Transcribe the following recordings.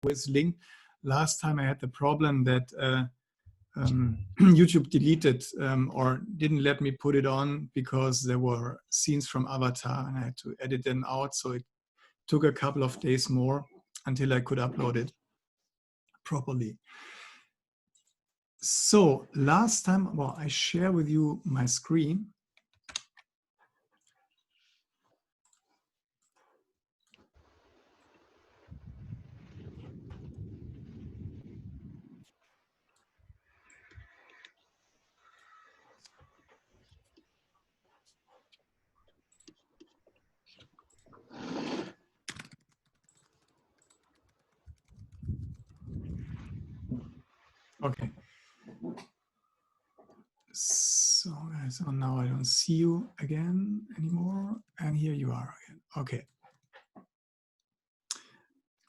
always linked. Last time I had the problem that YouTube deleted or didn't let me put it on because there were scenes from Avatar and I had to edit them out. So it took a couple of days more until I could upload it properly. So last time, well, I share with you my screen. Okay. So now I don't see you again anymore. And here you are again. Okay.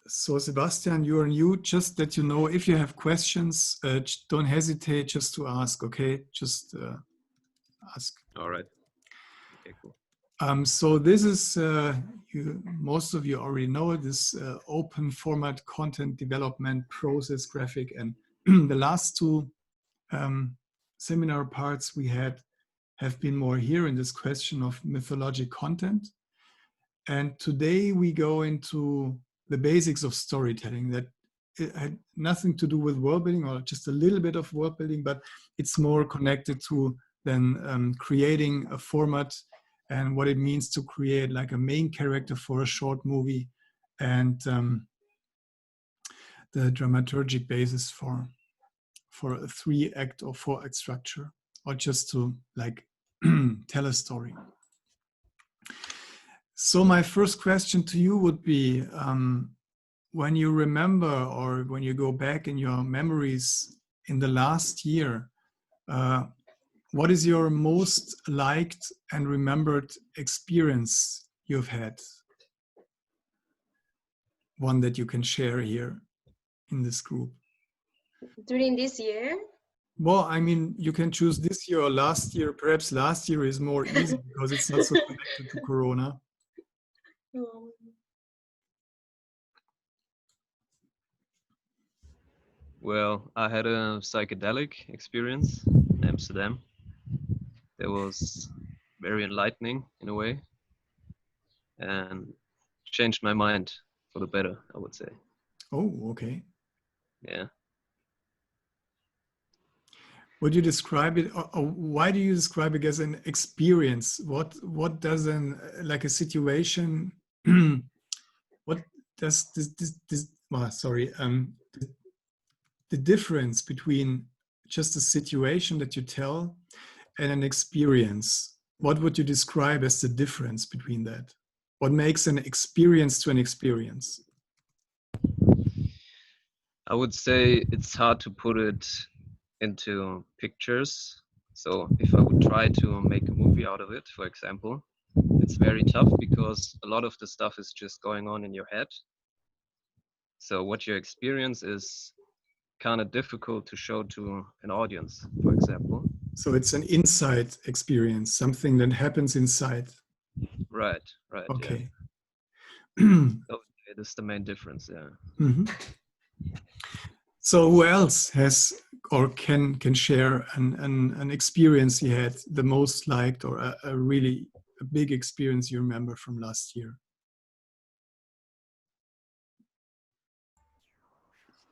So Sebastian, you are new. Just that you know, if you have questions, don't hesitate just to ask, okay? Just ask. All right. Okay, cool. So this is, most of you already know it, this open format content development process graphic. And the last two seminar parts we had have been more here in this question of mythologic content. And today we go into the basics of storytelling that it had nothing to do with world building or just a little bit of world building, but it's more connected to then creating a format and what it means to create like a main character for a short movie and the dramaturgic basis for a 3-act or 4-act structure, or just to like tell a story. So my first question to you would be, when you remember or when you go back in your memories in the last year, what is your most liked and remembered experience you've had? One that you can share here in this group. During this year? Well, I mean, you can choose this year or last year. Perhaps last year is more easy because it's not so connected to Corona. Well, I had a psychedelic experience in Amsterdam. That was very enlightening in a way and changed my mind for the better, I would say. Oh, okay. Yeah. Would you describe it, or why do you describe it as an experience? What does like a situation, what does the difference between just a situation that you tell and an experience? What would you describe as the difference between that? What makes an experience to an experience? I would say it's hard to put it into pictures. So if I would try to make a movie out of it, for example, it's very tough because a lot of the stuff is just going on in your head. So what you experience is kind of difficult to show to an audience, for example. So it's an inside experience, something that happens inside. Right. Okay. Yeah. Okay, that's the main difference, yeah. Mm-hmm. So who else has or can share an experience he had the most liked, or a really big experience you remember from last year?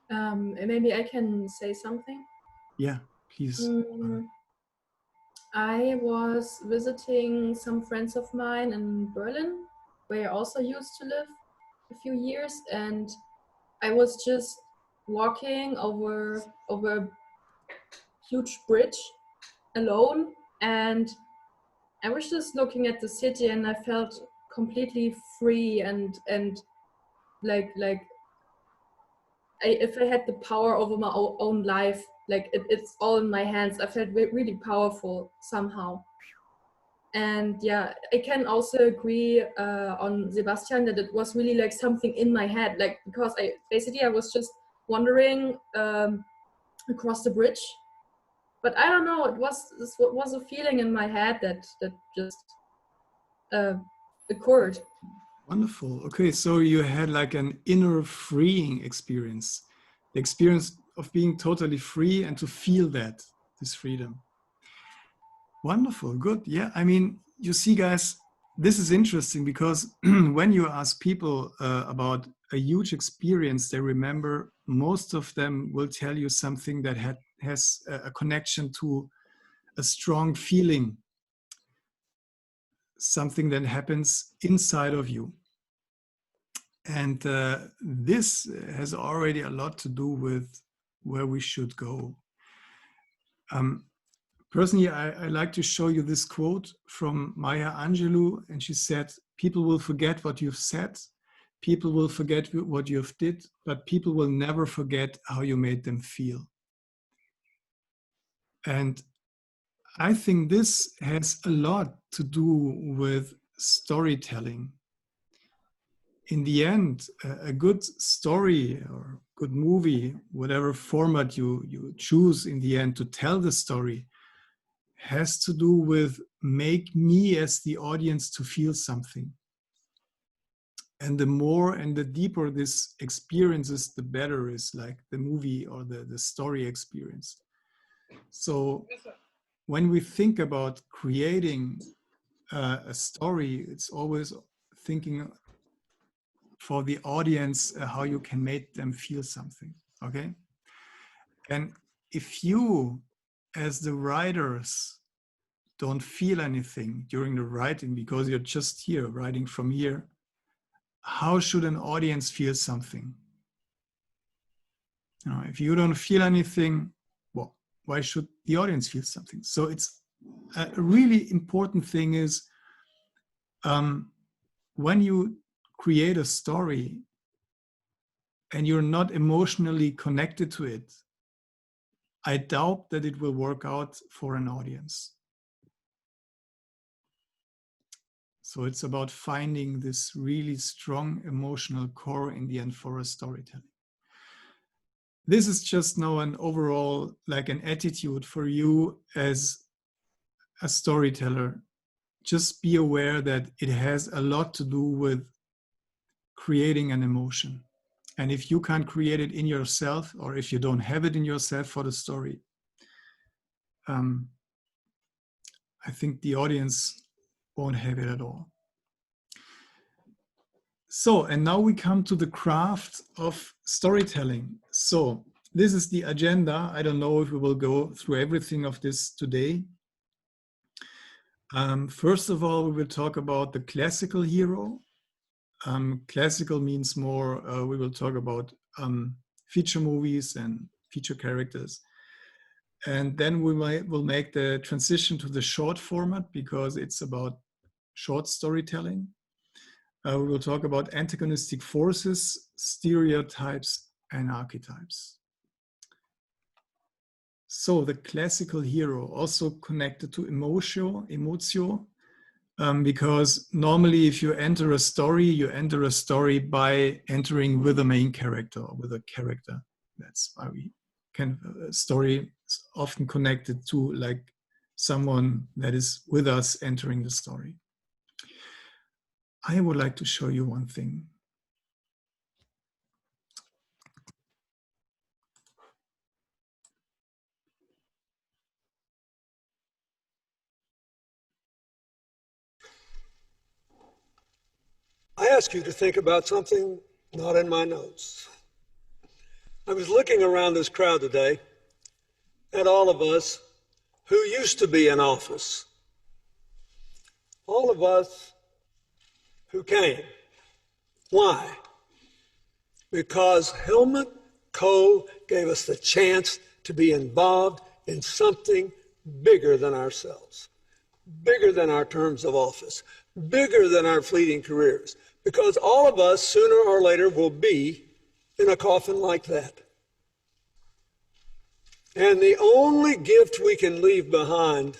Maybe I can say something. Yeah, please. I was visiting some friends of mine in Berlin, where I also used to live a few years, and I was just walking over a huge bridge alone, and I was just looking at the city, and I felt completely free and like if I had the power over my own life, like it's all in my hands. I felt really powerful somehow. And yeah, I can also agree on Sebastian that it was really like something in my head, like because I was just wandering across the bridge, but I don't know, it was a feeling in my head that just occurred. Wonderful. Okay, so you had like an inner freeing experience, the experience of being totally free and to feel that, this freedom. Wonderful, good. Yeah, I mean, you see, guys, this is interesting because when you ask people about a huge experience they remember, most of them will tell you something that has a connection to a strong feeling, something that happens inside of you. And this has already a lot to do with where we should go. Personally, I like to show you this quote from Maya Angelou, and she said, "People will forget what you've said, people will forget what you've did, but people will never forget how you made them feel." And I think this has a lot to do with storytelling. In the end, a good story or good movie, whatever format you choose in the end to tell the story, has to do with make me as the audience to feel something. And the more and the deeper this experience is, the better is, like the movie or the story experience. So when we think about creating a story, it's always thinking for the audience how you can make them feel something, okay? And if you, as the writers, don't feel anything during the writing because you're just here, writing from here, how should an audience feel something? You know, if you don't feel anything, well, why should the audience feel something? So it's a really important thing is when you create a story and you're not emotionally connected to it, I doubt that it will work out for an audience. So it's about finding this really strong emotional core in the end for a storytelling. This is just now an overall, like an attitude for you as a storyteller. Just be aware that it has a lot to do with creating an emotion. And if you can't create it in yourself, or if you don't have it in yourself for the story, I think the audience won't have it at all. So, and now we come to the craft of storytelling. So this is the agenda. I don't know if we will go through everything of this today. First of all, we will talk about the classical hero. Classical means more, we will talk about feature movies and feature characters. And then we will make the transition to the short format because it's about short storytelling. We will talk about antagonistic forces, stereotypes, and archetypes. So the classical hero, also connected to emotio, because normally if you enter a story by entering with a main character or with a character. That's why we can, a story is often connected to like someone that is with us entering the story. I would like to show you one thing. I ask you to think about something not in my notes. I was looking around this crowd today at all of us who used to be in office, all of us who came. Why? Because Helmut Kohl gave us the chance to be involved in something bigger than ourselves, bigger than our terms of office, bigger than our fleeting careers, because all of us sooner or later will be in a coffin like that. And the only gift we can leave behind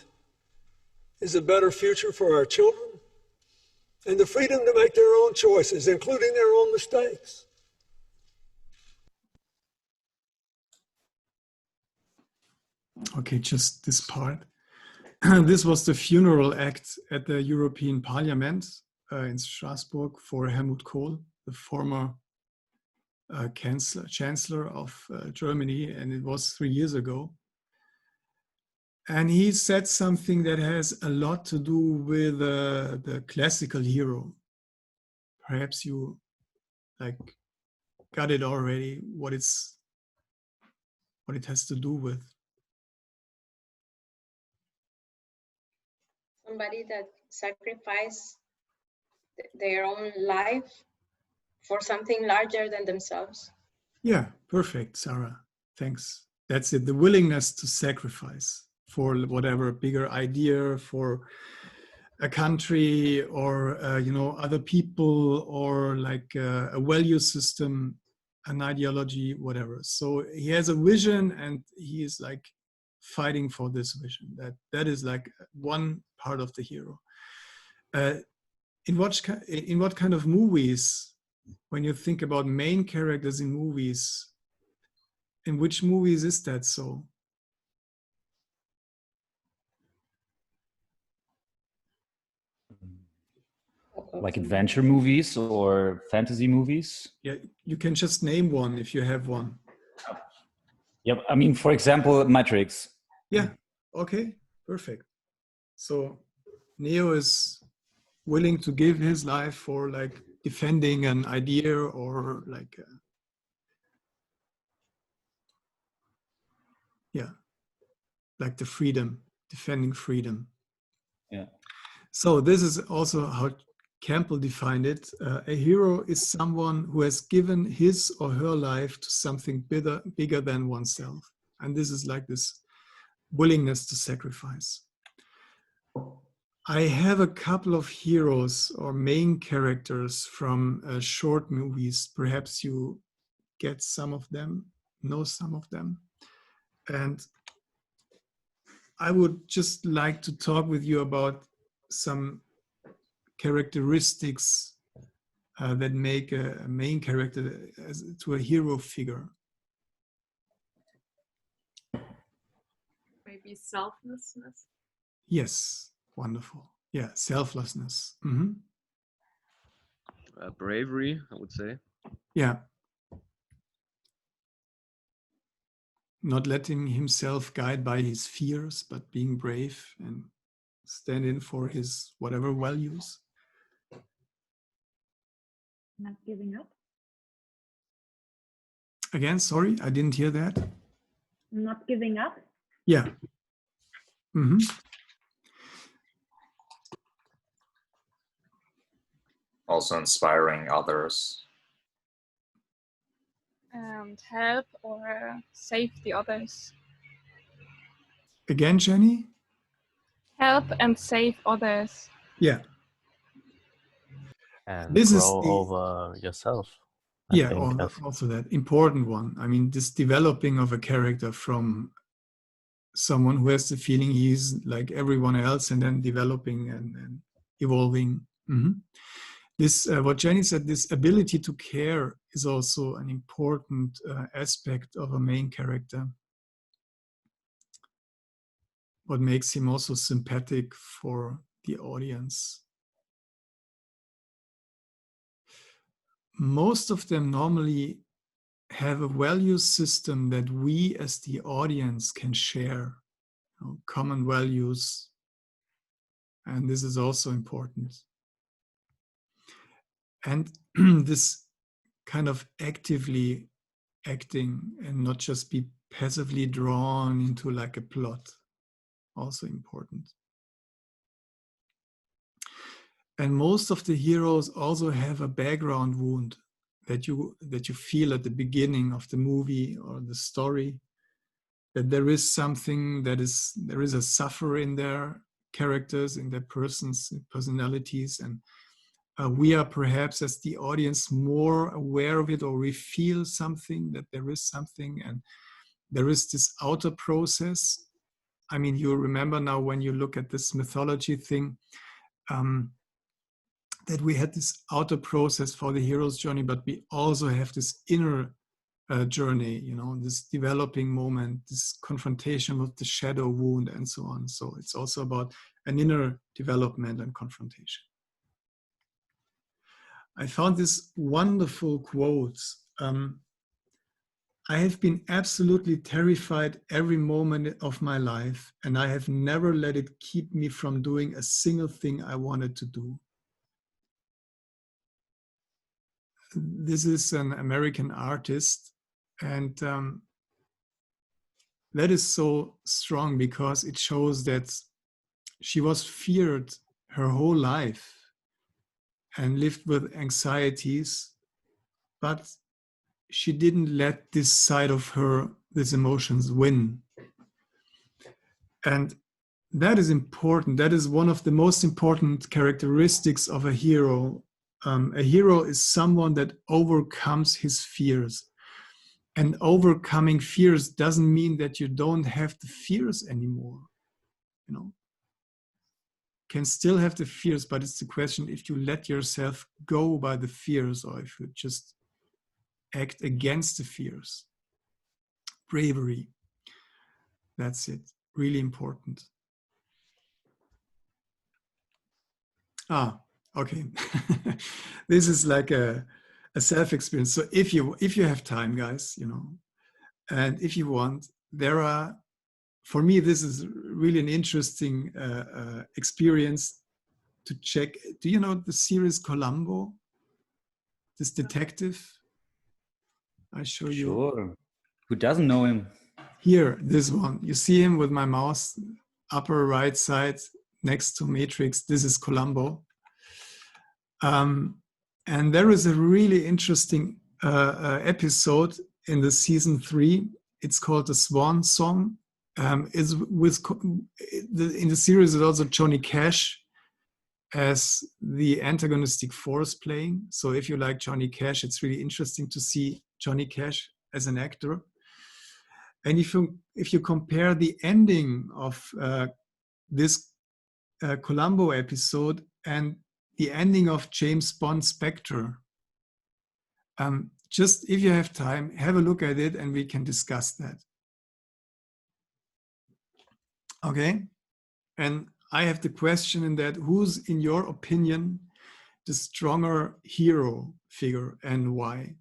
is a better future for our children and the freedom to make their own choices, including their own mistakes. Okay, just this part. This was the funeral act at the European Parliament. in Strasbourg for Helmut Kohl, the former chancellor of Germany, and it was 3 years ago. And he said something that has a lot to do with the classical hero. Perhaps you like got it already, what it has to do with. Somebody that sacrificed their own life for something larger than themselves. Yeah, perfect, Sarah. Thanks. That's it. The willingness to sacrifice for whatever bigger idea, for a country, or other people, or like a value system, an ideology, whatever. So he has a vision, and he is like fighting for this vision. That is like one part of the hero. In what kind of movies, when you think about main characters in movies, in which movies is that so? Like adventure movies or fantasy movies? Yeah, you can just name one if you have one. Yep. I mean, for example, Matrix. Yeah. Okay. Perfect. So Neo is willing to give his life for like defending an idea, or like like the freedom, defending freedom. Yeah. So this is also how Campbell defined it. A hero is someone who has given his or her life to something bigger than oneself. And this is like this willingness to sacrifice. I have a couple of heroes or main characters from short movies. Perhaps you get some of them, know some of them. And I would just like to talk with you about some characteristics that make a main character to a hero figure. Maybe selflessness. Yes, wonderful. Yeah, selflessness. Mm-hmm. Bravery, I would say. Yeah. Not letting himself guide by his fears, but being brave and stand in for his whatever values. Not giving up. Again, sorry, I didn't hear that. Not giving up. Yeah. Mm-hmm. Also inspiring others. And help or save the others. Again, Jenny? Help and save others. Yeah. And This is grow the- over yourself. I Yeah, think as- also that important one. I mean, this developing of a character from someone who has the feeling he's like everyone else, and then developing and evolving. Mm-hmm. This, what Jenny said, this ability to care is also an important aspect of a main character. What makes him also sympathetic for the audience. Most of them normally have a value system that we as the audience can share, common values. And this is also important. And this kind of actively acting and not just be passively drawn into like a plot, also important. And most of the heroes also have a background wound that you feel at the beginning of the movie or the story, that there is something there is a suffer in their characters, in their personalities, and we are perhaps as the audience more aware of it, or we feel something, that there is something, and there is this outer process. I mean, you remember now when you look at this mythology thing, that we had this outer process for the hero's journey, but we also have this inner journey, this developing moment, this confrontation with the shadow wound and so on. So it's also about an inner development and confrontation. I found this wonderful quote. I have been absolutely terrified every moment of my life, and I have never let it keep me from doing a single thing I wanted to do. This is an American artist, and that is so strong because it shows that she was feared her whole life and lived with anxieties, but she didn't let this side of her, these emotions, win. And that is important. That is one of the most important characteristics of a hero. A hero is someone that overcomes his fears. And overcoming fears doesn't mean that you don't have the fears anymore. You know, can still have the fears, but it's the question if you let yourself go by the fears or if you just act against the fears. Bravery. That's it. Really important. Okay. This is like a self-experience. So if you have time, guys, you know, and if you want, there are, for me, this is really an interesting experience to check. Do you know the series Columbo? This detective? I show you. Sure. Who doesn't know him? Here, this one. You see him with my mouse, upper right side, next to Matrix. This is Columbo. And there is a really interesting episode in the season 3. It's called The Swan Song. It's with in the series is also Johnny Cash as the antagonistic force playing. So if you like Johnny Cash, it's really interesting to see Johnny Cash as an actor. And if you compare the ending of this Columbo episode and the ending of James Bond Spectre, just if you have time, have a look at it and we can discuss that. Okay, and I have the question in that, who's, in your opinion, the stronger hero figure and why?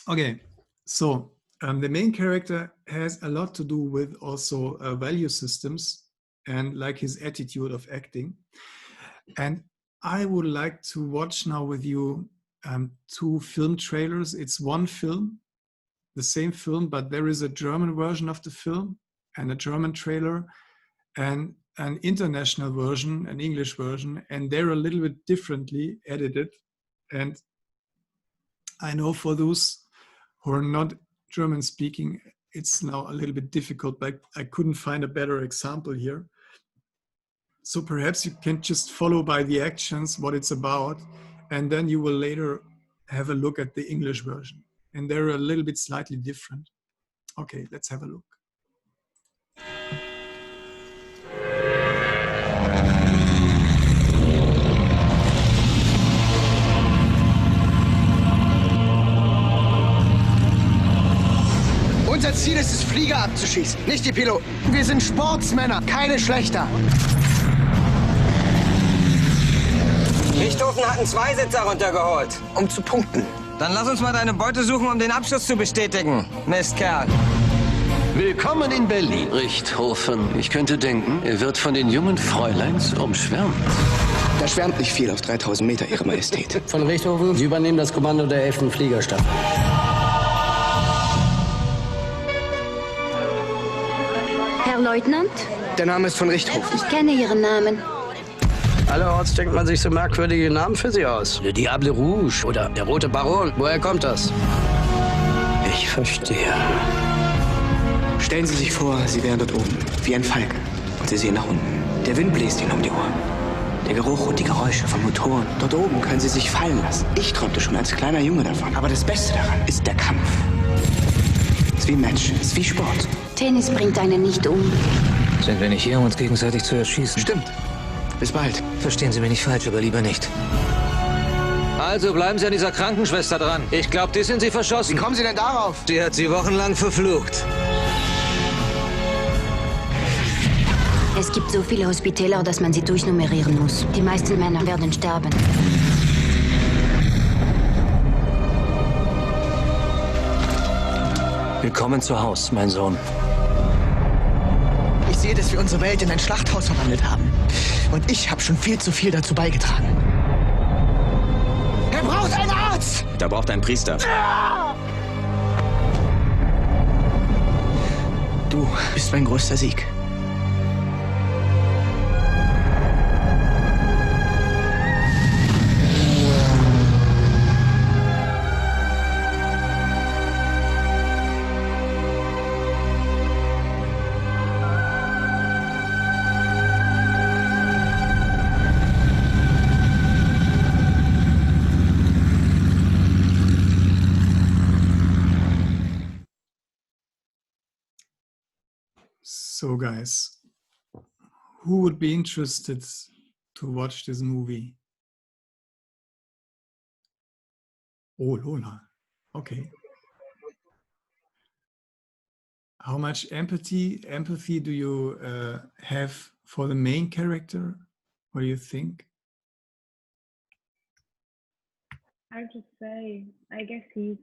Okay, so the main character has a lot to do with also value systems and like his attitude of acting. And I would like to watch now with you 2 film trailers. It's one film, the same film, but there is a German version of the film and a German trailer and an international version, an English version, and they're a little bit differently edited. And I know for those who are not German speaking, it's now a little bit difficult, but I couldn't find a better example here. So perhaps you can just follow by the actions what it's about, and then you will later have a look at the English version. And they're a little bit slightly different. Okay, let's have a look. Unser Ziel ist es, Flieger abzuschießen, nicht die Piloten. Wir sind Sportsmänner, keine Schlechter. Richthofen hat einen Zweisitzer runtergeholt. Um zu punkten. Dann lass uns mal deine Beute suchen, um den Abschuss zu bestätigen, Mistkerl. Willkommen in Berlin, Richthofen. Ich könnte denken, er wird von den jungen Fräuleins umschwärmt. Da schwärmt nicht viel auf 3000 Meter, Ihre Majestät. Von Richthofen, Sie übernehmen das Kommando der 11. Fliegerstaffel. Herr Leutnant? Der Name ist von Richthofen. Ich kenne Ihren Namen. Allerorts denkt man sich so merkwürdige Namen für Sie aus. Le Diable Rouge oder der Rote Baron. Woher kommt das? Ich verstehe. Stellen Sie sich vor, Sie wären dort oben, wie ein Falke. Und Sie sehen nach unten. Der Wind bläst Ihnen um die Ohren. Der Geruch und die Geräusche von Motoren. Dort oben können Sie sich fallen lassen. Ich träumte schon als kleiner Junge davon. Aber das Beste daran ist der Kampf. Es ist wie ein Match, es ist wie Sport. Tennis bringt einen nicht um. Sind wir nicht hier, um uns gegenseitig zu erschießen? Stimmt. Bis bald. Verstehen Sie mich nicht falsch, aber lieber nicht. Also bleiben Sie an dieser Krankenschwester dran. Ich glaube, die sind Sie verschossen. Wie kommen Sie denn darauf? Die hat Sie wochenlang verflucht. Es gibt so viele Hospitäler, dass man sie durchnummerieren muss. Die meisten Männer werden sterben. Willkommen zu Hause, mein Sohn. Ich sehe, dass wir unsere Welt in ein Schlachthaus verwandelt haben. Und ich habe schon viel zu viel dazu beigetragen. Er braucht einen Arzt! Da braucht ein Priester. Du bist mein größter Sieg. So guys, who would be interested to watch this movie? Oh, Lola. Okay. How much empathy do you have for the main character? What do you think? Hard to say. I guess he's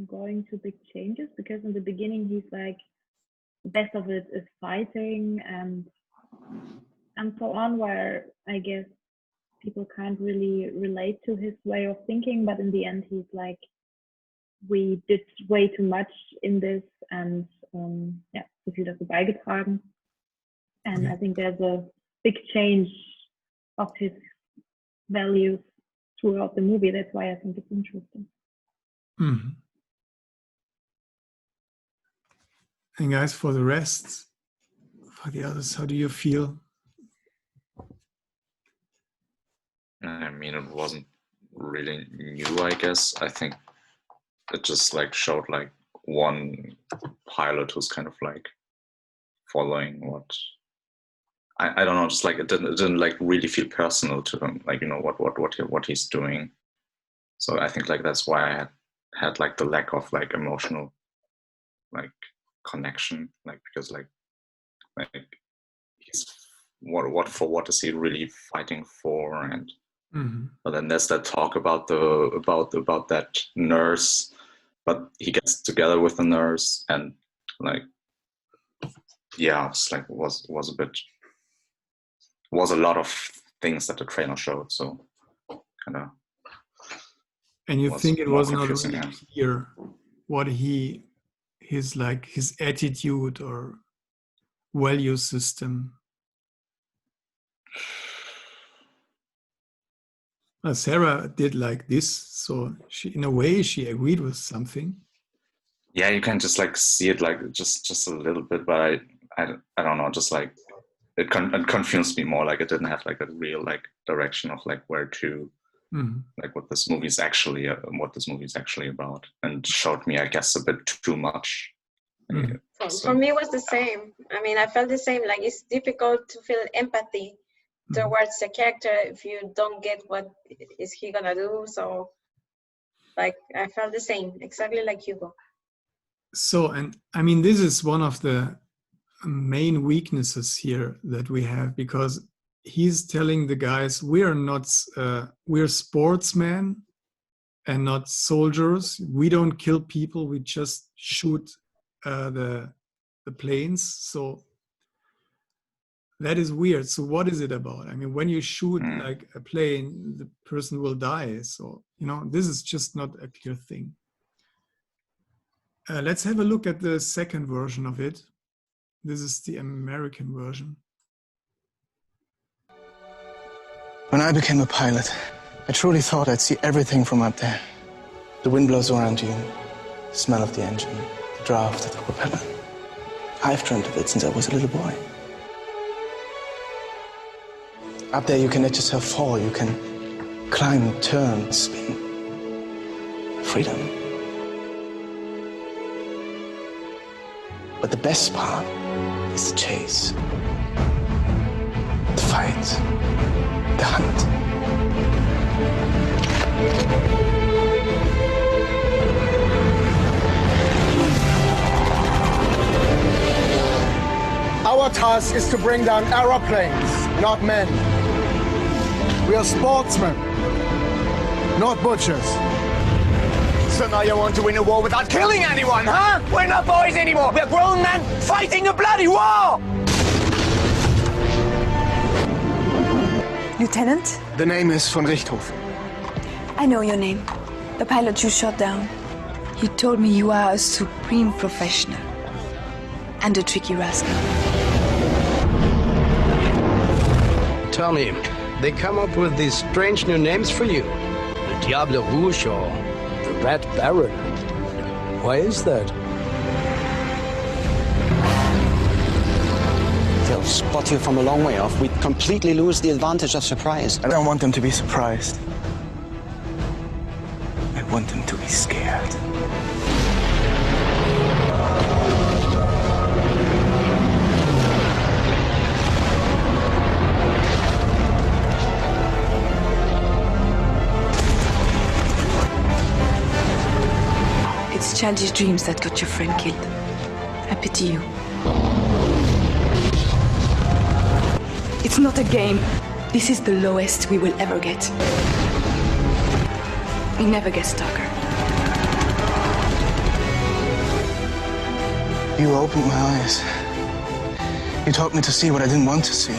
going through big changes, because in the beginning he's like, the best of it is fighting and so on, where I guess people can't really relate to his way of thinking, but in the end he's like, we did way too much in this, and yeah, so viel dazu beigetragen. And I think there's a big change of his values throughout the movie. That's why I think it's interesting. Mm-hmm. And guys, for the rest, for the others, how do you feel? I mean, it wasn't really new, I guess. I think it just like showed like one pilot who's kind of like following what I don't know, just like it didn't like really feel personal to him, like, you know, what he's doing. So I think like that's why I had like the lack of like emotional like connection, like, because like he's what is he really fighting for? And but then there's that talk about that nurse, but he gets together with the nurse, and like, yeah, it's like was a lot of things that the trailer showed, so kind of. And you think it was not confusing, really clear what his attitude or value system? Sarah did like this, so she, in a way, she agreed with something. Yeah, you can just like see it like just a little bit, but I don't know, just like it confused me more. Like it didn't have like a real like direction of like where to, like what this movie is actually about, and showed me, I guess, a bit too much. For me, it was the same. I mean, I felt the same. Like it's difficult to feel empathy towards the character if you don't get what is he gonna do. So, like, I felt the same, exactly like Hugo. So, and I mean, this is one of the main weaknesses here that we have, because he's telling the guys, we're sportsmen and not soldiers. We don't kill people. We just shoot the planes. So that is weird. So what is it about? I mean, when you shoot like a plane, the person will die. So, you know, this is just not a clear thing. Let's have a look at the second version of it. This is the American version. When I became a pilot, I truly thought I'd see everything from up there. The wind blows around you, the smell of the engine, the draft of the propeller. I've dreamt of it since I was a little boy. Up there you can let yourself fall, you can climb, turn, spin. Freedom. But the best part is the chase, the fight, the hunt. Our time us is to bring down aeroplanes, not men. We are sportsmen, not butchers. So now you want to win a war without killing anyone, huh? We're not boys anymore. We're grown men fighting a bloody war. Lieutenant? The name is von Richthofen. I know your name. The pilot you shot down. You told me you are a supreme professional. And a tricky rascal. Tell me, they come up with these strange new names for you? The Diable Rouge or the Red Baron. Why is that? They'll spot you from a long way off. We'd completely lose the advantage of surprise. I don't want them to be surprised. I want them to be scared. It's childish dreams that got your friend killed. I pity you. It's not a game. This is the lowest we will ever get. It never gets darker. You opened my eyes. You taught me to see what I didn't want to see.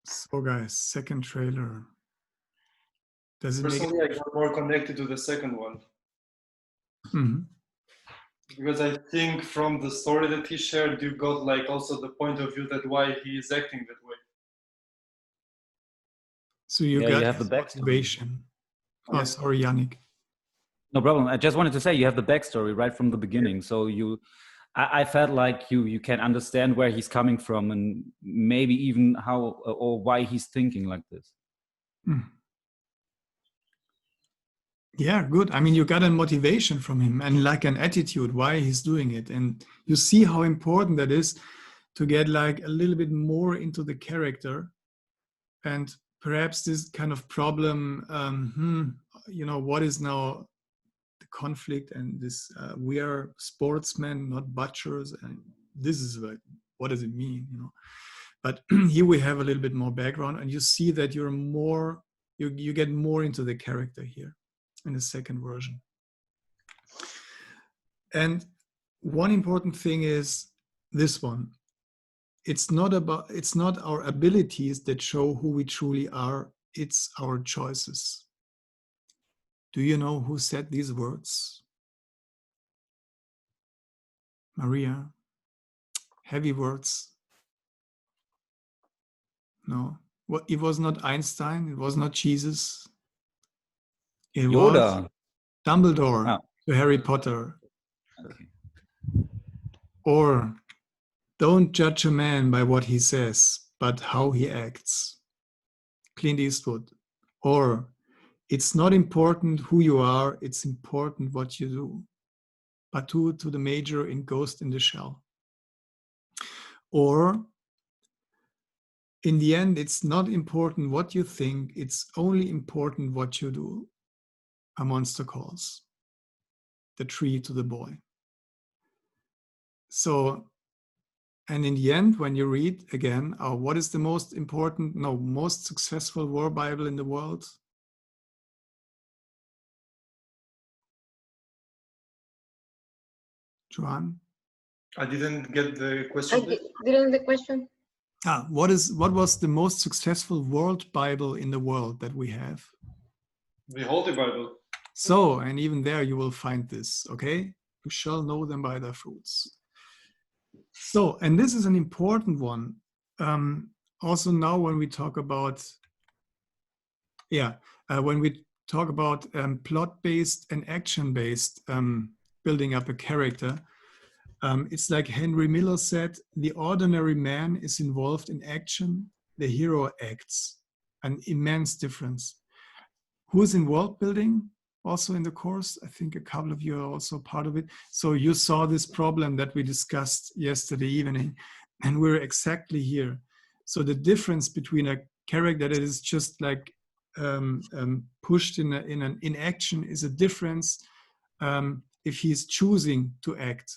So guys, second trailer. Does it make Personally, I got more connected to the second one. Mhm. Because I think from the story that he shared, you got like also the point of view that why he is acting that way. So you Yeah, got you have the his backstory. motivation. Oh, sorry, Yannick. No problem. I just wanted to say you have the backstory right from the beginning. So I felt like you can understand where he's coming from and maybe even how or why he's thinking like this. Mm. Yeah, good. I mean, you got a motivation from him and like an attitude why he's doing it. And you see how important that is to get like a little bit more into the character. And perhaps this kind of problem, what is now the conflict and this, we are sportsmen, not butchers. And this is like, what does it mean, But here we have a little bit more background and you see that you're more, you get more into the character here in the second version. And one important thing is this one. It's not our abilities that show who we truly are, it's our choices. Do you know who said these words? Maria. Heavy words. No, it was not Einstein, it was not Jesus. It Yoda. was Dumbledore to Harry Potter. Okay. Or don't judge a man by what he says, but how he acts. Clint Eastwood. Or it's not important who you are, it's important what you do. Batu to the Major in Ghost in the Shell. Or in the end, it's not important what you think, it's only important what you do. A Monster Calls. The Tree to the Boy. So, and in the end, when you read again, what is the most successful war Bible in the world? Joan? I didn't get the question. Didn't the question? What was the most successful world Bible in the world that we have? The Holy Bible. So, and even there you will find this, okay? You shall know them by their fruits. So, and this is an important one. Also now when we talk about, plot-based and action-based building up a character, it's like Henry Miller said, the ordinary man is involved in action, the hero acts. an immense difference. Who's in world building also in the course? I think a couple of you are also part of it. So you saw this problem that we discussed yesterday evening, and we're exactly here. So the difference between a character that is just like pushed in action is a difference if he's choosing to act.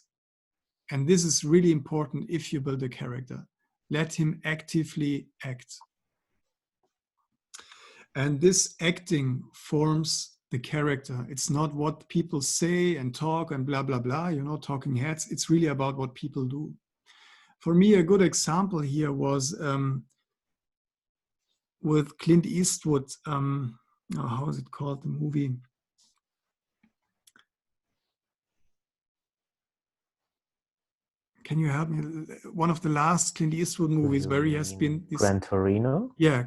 And this is really important if you build a character. Let him actively act. And this acting forms the character. It's not what people say and talk and blah, blah, blah, you know, talking heads. It's really about what people do. For me, a good example here was with Clint Eastwood. How is it called, the movie? Can you help me? One of the last Clint Eastwood movies where he has been... Gran Torino? Yeah,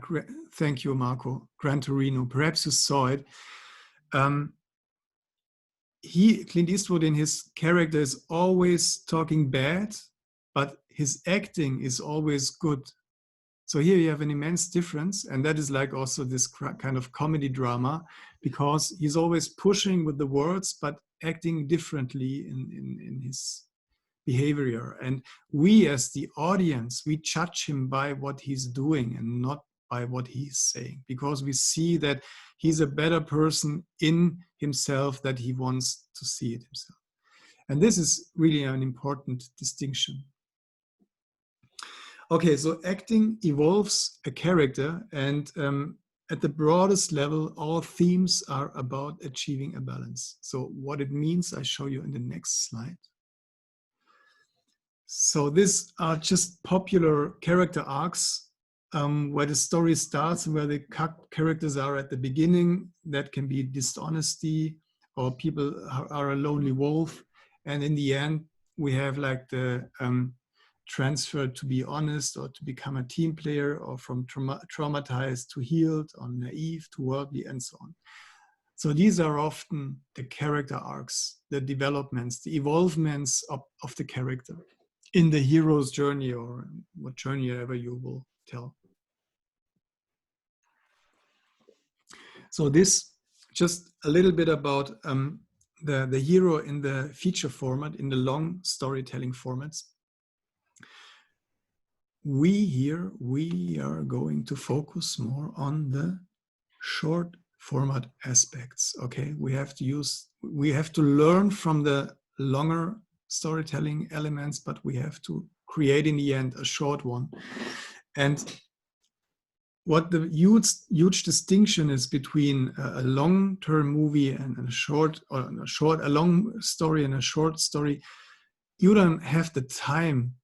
thank you, Marco. Gran Torino. Perhaps you saw it. Clint Eastwood in his character is always talking bad, but his acting is always good. So here you have an immense difference, and that is like also this kind of comedy drama, because he's always pushing with the words, but acting differently in his behavior. And we as the audience, we judge him by what he's doing and not by what he's saying, because we see that he's a better person in himself that he wants to see it himself. And this is really an important distinction. Okay, so acting evolves a character, and at the broadest level, all themes are about achieving a balance. So what it means, I show you in the next slide. So these are just popular character arcs where the story starts, where the characters are at the beginning. That can be dishonesty, or people are a lonely wolf. And in the end, we have like the transfer to be honest, or to become a team player, or from traumatized to healed, or naive to worldly, and so on. So these are often the character arcs, the developments, the evolvements of the character in the hero's journey, or what journey ever you will tell. So this just a little bit about the hero in the feature format, in the long storytelling formats. We are going to focus more on the short format aspects. Okay, we have to learn from the longer storytelling elements, but we have to create in the end a short one. And what the huge distinction is between a long-term movie and a long story and a short story, you don't have the time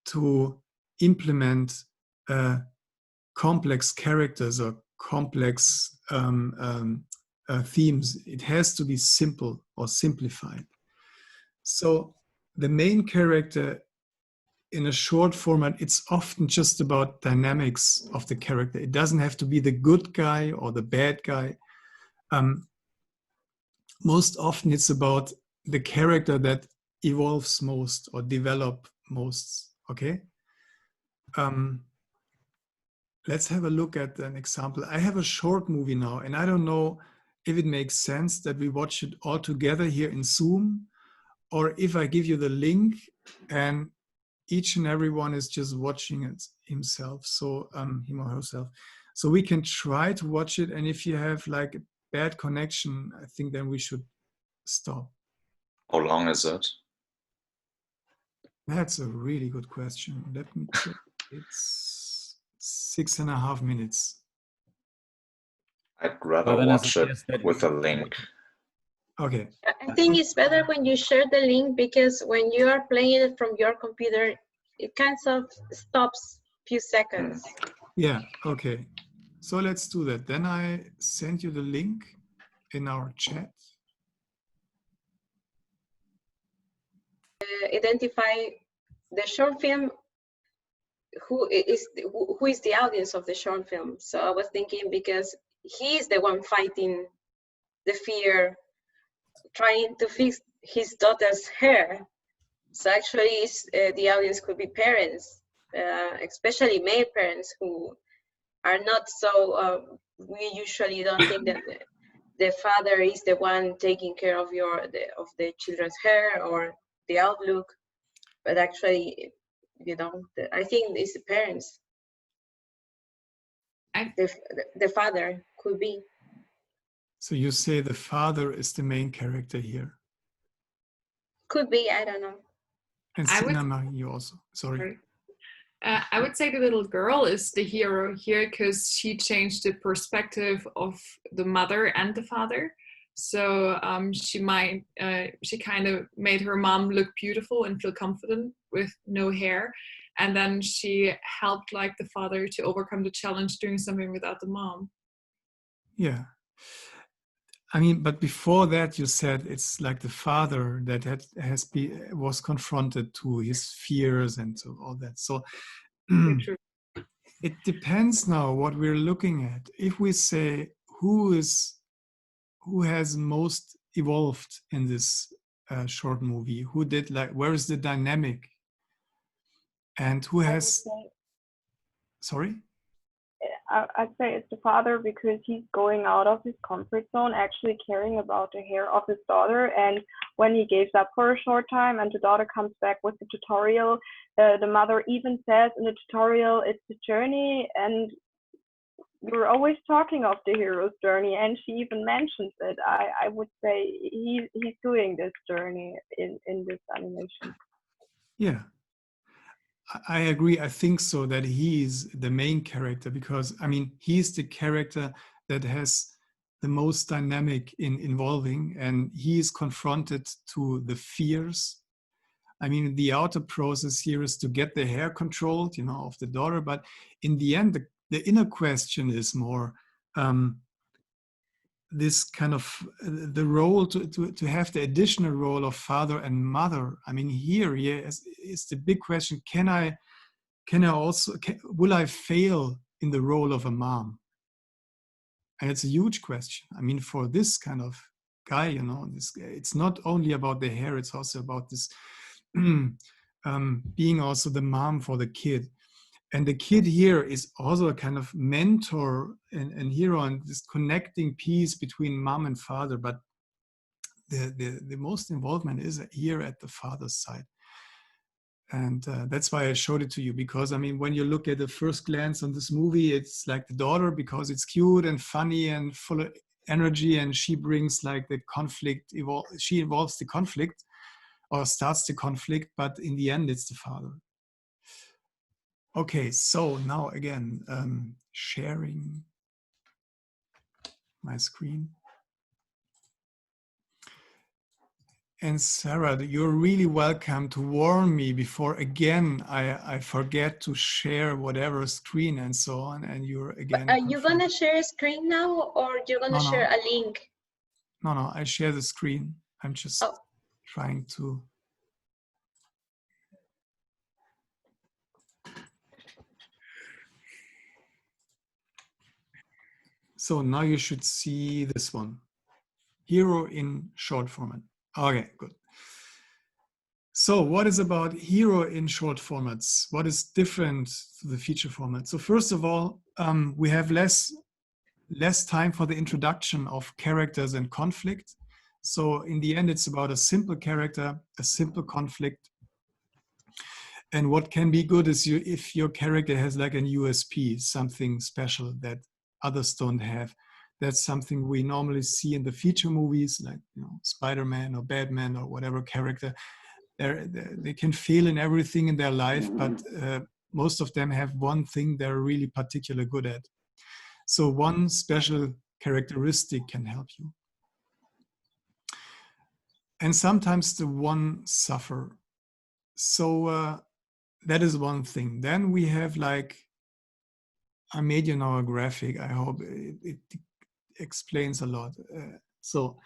to implement complex characters or complex themes. It has to be simple or simplified. So the main character in a short format, it's often just about dynamics of the character. It doesn't have to be the good guy or the bad guy. Most often it's about the character that evolves most or develop most, okay? Let's have a look at an example. I have a short movie now, and I don't know if it makes sense that we watch it all together here in Zoom, or if I give you the link and each and every one is just watching it himself, so him or herself. So we can try to watch it, and if you have like a bad connection, I think then we should stop. How long is it? That's a really good question. Let me check. It's 6.5 minutes. I'd rather watch it with a link. Okay. I think it's better when you share the link, because when you are playing it from your computer, it kind of stops a few seconds. Yeah, okay. So let's do that. Then I send you the link in our chat. Identify the short film, who is the audience of the short film. So I was thinking, because he is the one fighting the fear, trying to fix his daughter's hair. So actually the audience could be parents, especially male parents who are not so. We usually don't think that the father is the one taking care of the children's hair or the outlook, but actually, you know, I think it's the parents. The father could be. So you say the father is the main character here. Could be, I don't know. And Cinema, you also, sorry. I would say the little girl is the hero here because she changed the perspective of the mother and the father. So she kind of made her mom look beautiful and feel confident with no hair. And then she helped like the father to overcome the challenge doing something without the mom. Yeah. I mean, but before that, you said it's like the father that was confronted to his fears and so all that. So it depends now what we're looking at. If we say who has most evolved in this short movie, who did where is the dynamic, and who has? Sorry. I'd say it's the father because he's going out of his comfort zone, actually caring about the hair of his daughter. And when he gives up for a short time and the daughter comes back with the tutorial, the mother even says in the tutorial, it's the journey. And we're always talking of the hero's journey. And she even mentions it. I would say he's doing this journey in this animation. Yeah. I agree. I think so that he is the main character because, I mean, he's the character that has the most dynamic in involving, and he is confronted to the fears. I mean, the outer process here is to get the hair controlled, you know, of the daughter. But in the end, the inner question is more this kind of the role to have the additional role of father and mother. I mean, here is the big question: will I fail in the role of a mom? And it's a huge question. I mean, for this kind of guy, you know, it's not only about the hair; it's also about this being also the mom for the kid. And the kid here is also a kind of mentor and hero and this connecting piece between mom and father. But the most involvement is here at the father's side. And that's why I showed it to you, because, I mean, when you look at the first glance on this movie, it's like the daughter because it's cute and funny and full of energy, and she brings like the conflict, she involves the conflict or starts the conflict, but in the end, it's the father. Okay, so now again, sharing my screen. And Sarah, you're really welcome to warn me before again I forget to share whatever screen and so on. And you're again. Are you gonna share a screen now, or you're gonna share a link? No, I share the screen. I'm just trying to. So now you should see this one. Hero in short format. Okay, good. So what is about hero in short formats? What is different to the feature format? So first of all, we have less time for the introduction of characters and conflict. So in the end, it's about a simple character, a simple conflict. And what can be good is if your character has like an USP, something special that others don't have. That's something we normally see in the feature movies, like, you know, Spider-Man or Batman or whatever character. They can fail in everything in their life, but most of them have one thing they're really particularly good at. So one special characteristic can help you. And sometimes the one suffer. So that is one thing. Then we have like, I made you now a graphic. I hope it explains a lot. So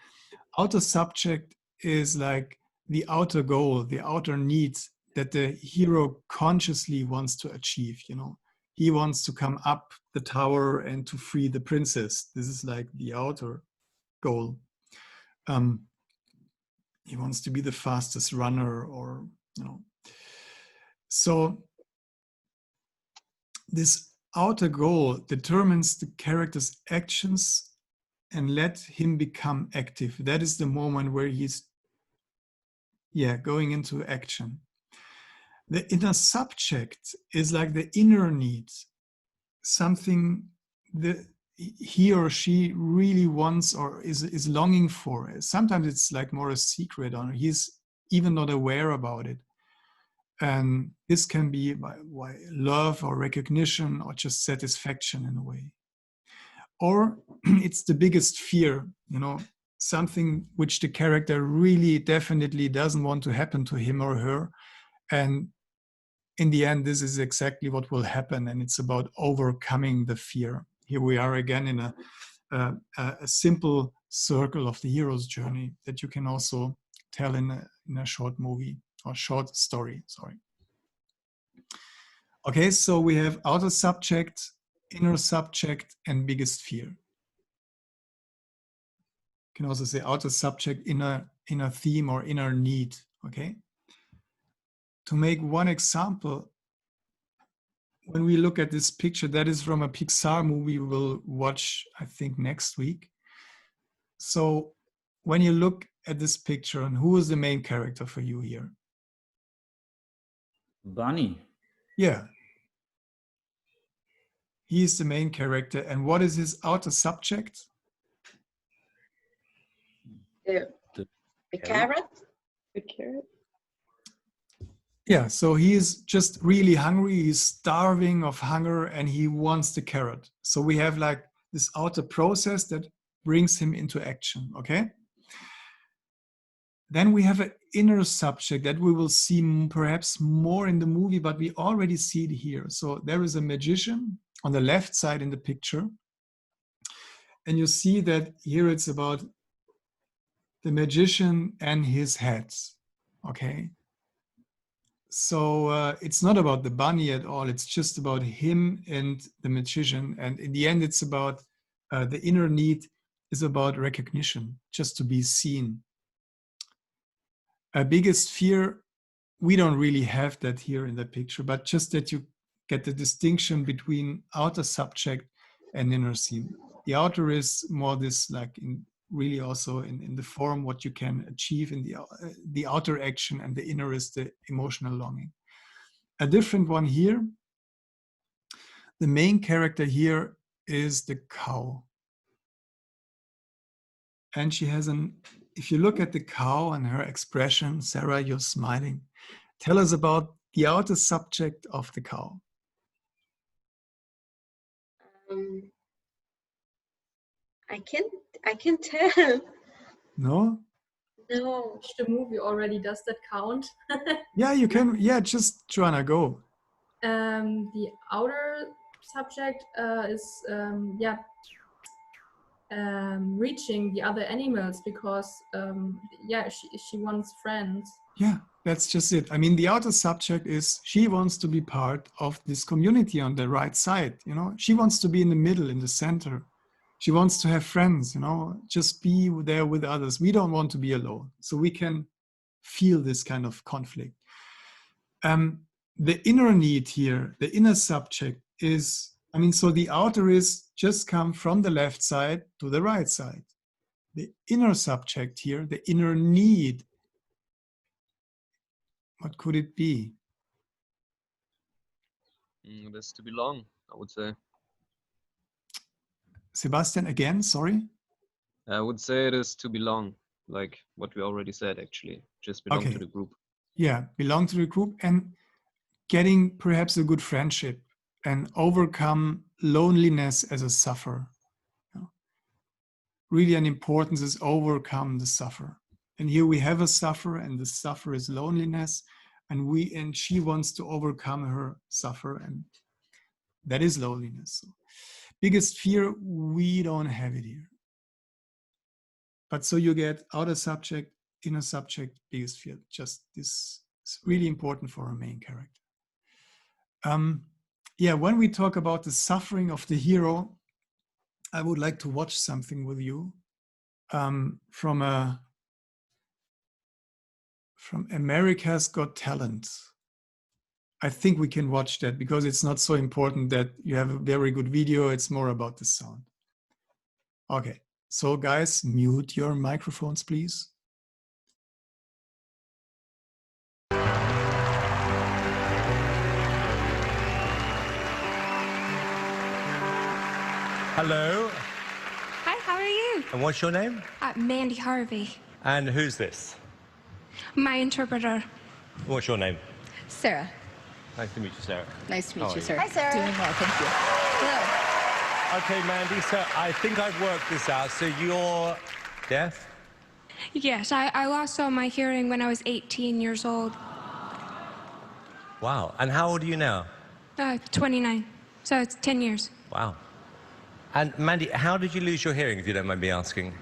outer subject is like the outer goal, the outer needs that the hero consciously wants to achieve. You know, he wants to come up the tower and to free the princess. This is like the outer goal. He wants to be the fastest runner, or, you know. So this outer goal determines the character's actions and let him become active. That is the moment where he's going into action. The inner subject is like the inner need, something that he or she really wants or is longing for. Sometimes it's like more a secret, or he's even not aware about it. And this can be by love or recognition or just satisfaction in a way. Or it's the biggest fear, something which the character really definitely doesn't want to happen to him or her. And in the end, this is exactly what will happen. And it's about overcoming the fear. Here we are again in a simple circle of the hero's journey that you can also tell in a short movie or short story, sorry. Okay, so we have outer subject, inner subject, and biggest fear. You can also say outer subject, inner theme, or inner need, okay? To make one example, when we look at this picture, that is from a Pixar movie we'll watch, I think, next week. So when you look at this picture, and who is the main character for you here? Bunny. Yeah. He is the main character. And what is his outer subject? The carrot? The carrot? Yeah, so he is just really hungry. He's starving of hunger and he wants the carrot. So we have like this outer process that brings him into action, okay? Then we have an inner subject that we will see perhaps more in the movie, but we already see it here. So there is a magician on the left side in the picture. And you see that here it's about the magician and his head, okay? So it's not about the bunny at all. It's just about him and the magician. And in the end, it's about the inner need is about recognition, just to be seen. A biggest fear, we don't really have that here in the picture, but just that you get the distinction between outer subject and inner theme. The outer is more this like really also in the form what you can achieve in the outer action, and the inner is the emotional longing. A different one here, the main character here is the cow. And she has if you look at the cow and her expression, Sarah, you're smiling. Tell us about the outer subject of the cow. I can't tell. No? No. Watch the movie already. Does that count? Yeah, you can. Yeah, just Joanna, go. The outer subject is reaching the other animals because she wants friends. Yeah, that's just it. I mean, the outer subject is she wants to be part of this community on the right side. She wants to be in the middle, in the center. She wants to have friends, just be there with others. We don't want to be alone. So we can feel this kind of conflict. The inner need here, the inner subject is, so the outer is just come from the left side to the right side. The inner subject here, the inner need, what could it be? It is to belong, I would say. Sebastian, again, sorry? I would say it is to belong, like what we already said, actually. Just belong to the group. Yeah, belong to the group and getting perhaps a good friendship and overcome loneliness as a sufferer. Really an importance is overcome the sufferer. And here we have a sufferer, and the sufferer is loneliness, and she wants to overcome her suffer, and that is loneliness. So, biggest fear, we don't have it here. But so you get outer subject, inner subject, biggest fear. Just this is really important for our main character. When we talk about the suffering of the hero, I would like to watch something with you from America's Got Talent. I think we can watch that because it's not so important that you have a very good video. It's more about the sound. Okay, so guys, mute your microphones, please. Hello. Hi, how are you? And what's your name? Mandy Harvey. And who's this? My interpreter. What's your name? Sarah. Nice to meet you, Sarah. Nice to How meet are you, you? Sarah. Hi, Sarah. Doing well, thank you. Hello. Okay, Mandy, so I think I've worked this out. So you're deaf? Yes, I lost all my hearing when I was 18 years old. Wow. And how old are you now? 29. So it's 10 years. Wow. And Mandy, how did you lose your hearing, if you don't mind me asking?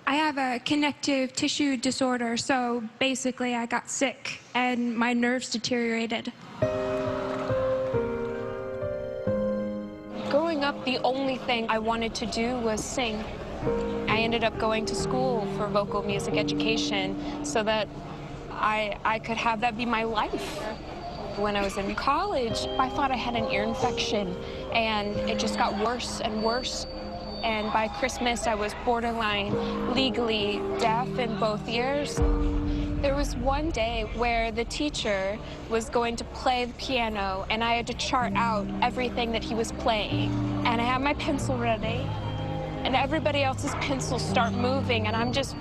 I have a connective tissue disorder, so basically I got sick and my nerves deteriorated. Growing up, the only thing I wanted to do was sing. I ended up going to school for vocal music education so that I could have that be my life. When I was in college, I thought I had an ear infection, and it just got worse and worse. And by Christmas, I was borderline legally deaf in both ears. There was one day where the teacher was going to play the piano, and I had to chart out everything that he was playing. And I had my pencil ready, and everybody else's pencils start moving, and I'm just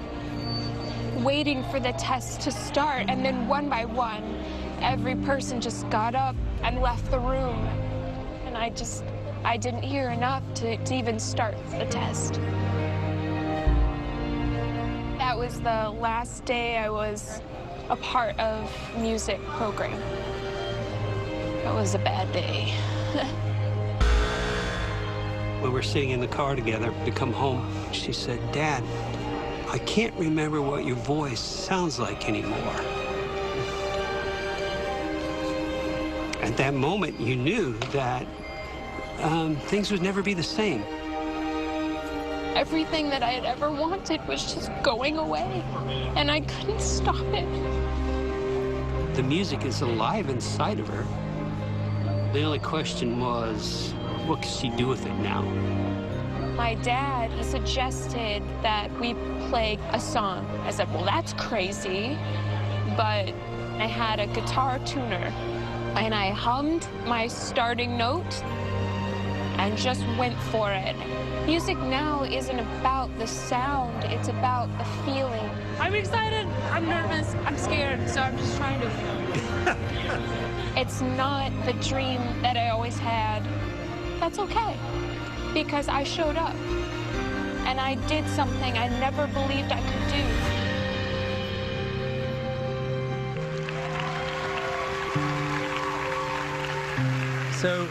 waiting for the test to start. And then one by one, every person just got up and left the room. And I didn't hear enough to even start the test. That was the last day I was a part of music program. That was a bad day. We were sitting in the car together to come home. She said, "Dad, I can't remember what your voice sounds like anymore." At that moment, you knew that things would never be the same. Everything that I had ever wanted was just going away, and I couldn't stop it. The music is alive inside of her. The only question was, what could she do with it now? My dad suggested that we play a song. I said, well, that's crazy, but I had a guitar tuner, and I hummed my starting note and just went for it. Music now isn't about the sound, it's about the feeling. I'm excited, I'm nervous, I'm scared, so I'm just trying to... It's not the dream that I always had. That's okay, because I showed up, and I did something I never believed I could do. So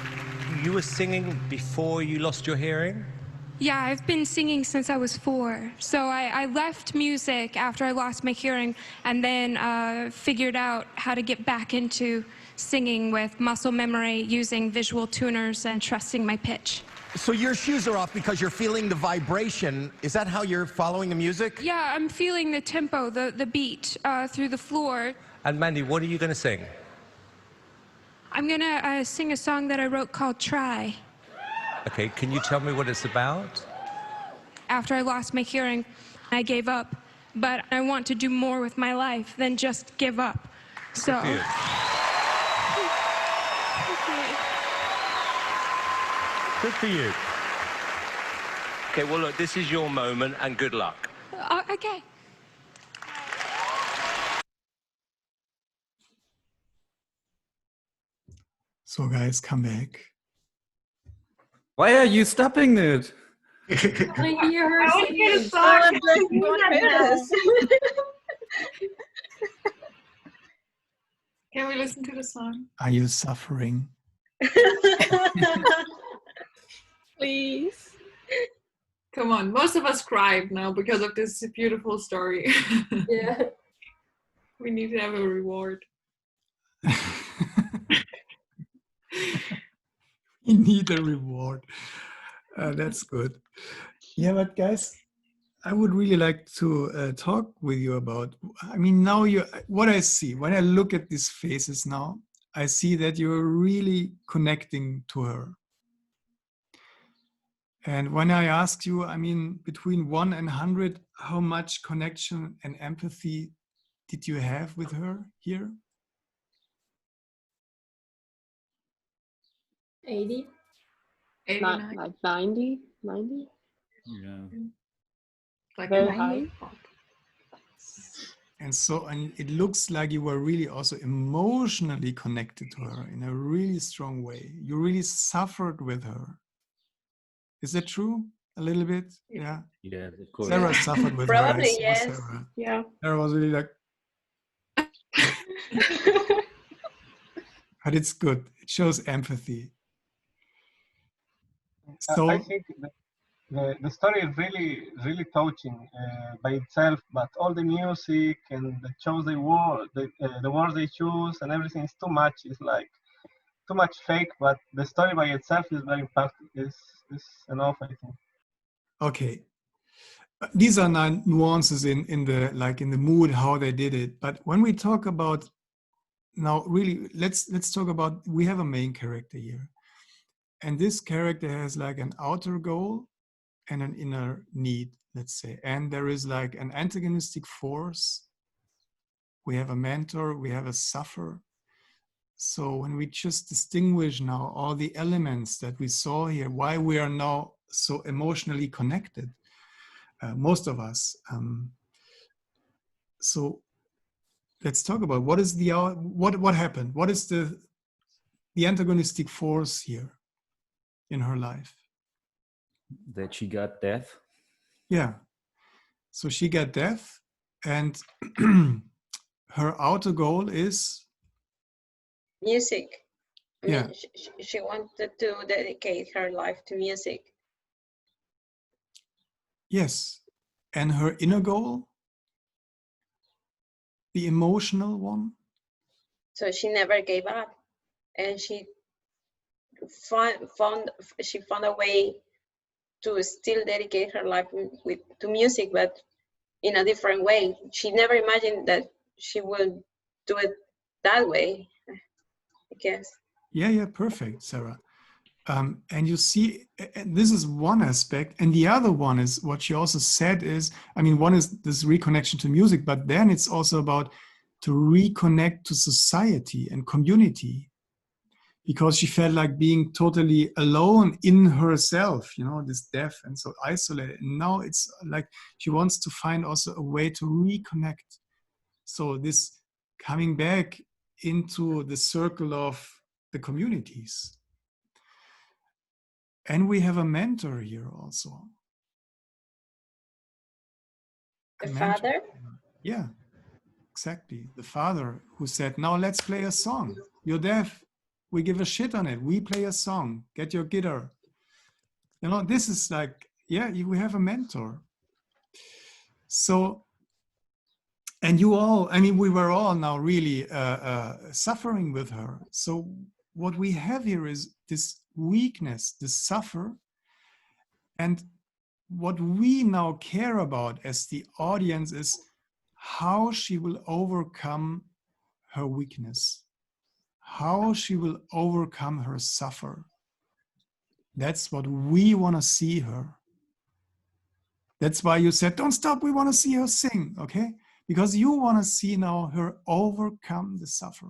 you were singing before you lost your hearing? Yeah, I've been singing since I was 4. So I left music after I lost my hearing, and then figured out how to get back into singing with muscle memory, using visual tuners, and trusting my pitch. So your shoes are off because you're feeling the vibration. Is that how you're following the music? Yeah, I'm feeling the tempo, the beat through the floor. And Mandy, what are you going to sing? I'm gonna sing a song that I wrote called Try. Okay, can you tell me what it's about? After I lost my hearing, I gave up, but I want to do more with my life than just give up. So. Good for you. Good for you. Okay, well, look, this is your moment, and good luck. Okay. So guys, come back. Why are you stopping it? I hear her I want you to stop. Can we listen to the song? Are you suffering? Please. Come on, most of us cried now because of this beautiful story. Yeah. We need to have a reward. We need a reward. That's good. Yeah, but guys, I would really like to talk with you about, I mean, now what I see, when I look at these faces now, I see that you're really connecting to her. And when I asked you, I mean, between 1 and 100, how much connection and empathy did you have with her here? 80. 89. Like 90? 90? Yeah. Like Very high. And so, and it looks like you were really also emotionally connected to her in a really strong way. You really suffered with her. Is that true? A little bit? Yeah. Yes, of course. Sarah suffered with Probably, her. I saw yes. Sarah. Yeah. Sarah was really like, but it's good. It shows empathy. So I think the story is really touching by itself, but all the music and the choice they wore, the words they choose and everything is too much. It's like too much fake, but the story by itself is very impactful. Is enough, I think. okay. These are nuances in the mood, how they did it. But when we talk about now, really, let's talk about, we have a main character here. And this character has like an outer goal and an inner need, let's say. And there is like an antagonistic force. We have a mentor, we have a sufferer. So when we just distinguish now all the elements that we saw here, why we are now so emotionally connected, most of us. So let's talk about what is the what happened. What is the antagonistic force here in her life? That she got death. Yeah. So she got death, and her outer goal is music. I yeah. mean, she wanted to dedicate her life to music. Yes. And her inner goal, the emotional one. So she never gave up, and she found a way to still dedicate her life to music, but in a different way. She never imagined that she would do it that way, I guess. Yeah, perfect, Sarah. And you see, this is one aspect. And the other one is what she also said is, I mean, one is this reconnection to music, but then it's also about to reconnect to society and community, because she felt like being totally alone in herself, you know, this death and so isolated. And now it's like she wants to find also a way to reconnect. So this coming back into the circle of the communities. And we have a mentor here also. The father? Yeah, exactly. The father who said, now let's play a song. You're deaf. We give a shit on it. We play a song. Get your guitar. You know, this is like, yeah, we have a mentor. So, and you all, I mean, we were all now really suffering with her. So what we have here is this weakness, this suffer. And what we now care about as the audience is how she will overcome her weakness, how she will overcome her suffer. That's what we want to see her. That's why you said, don't stop, we want to see her sing, okay? Because you want to see now her overcome the suffer.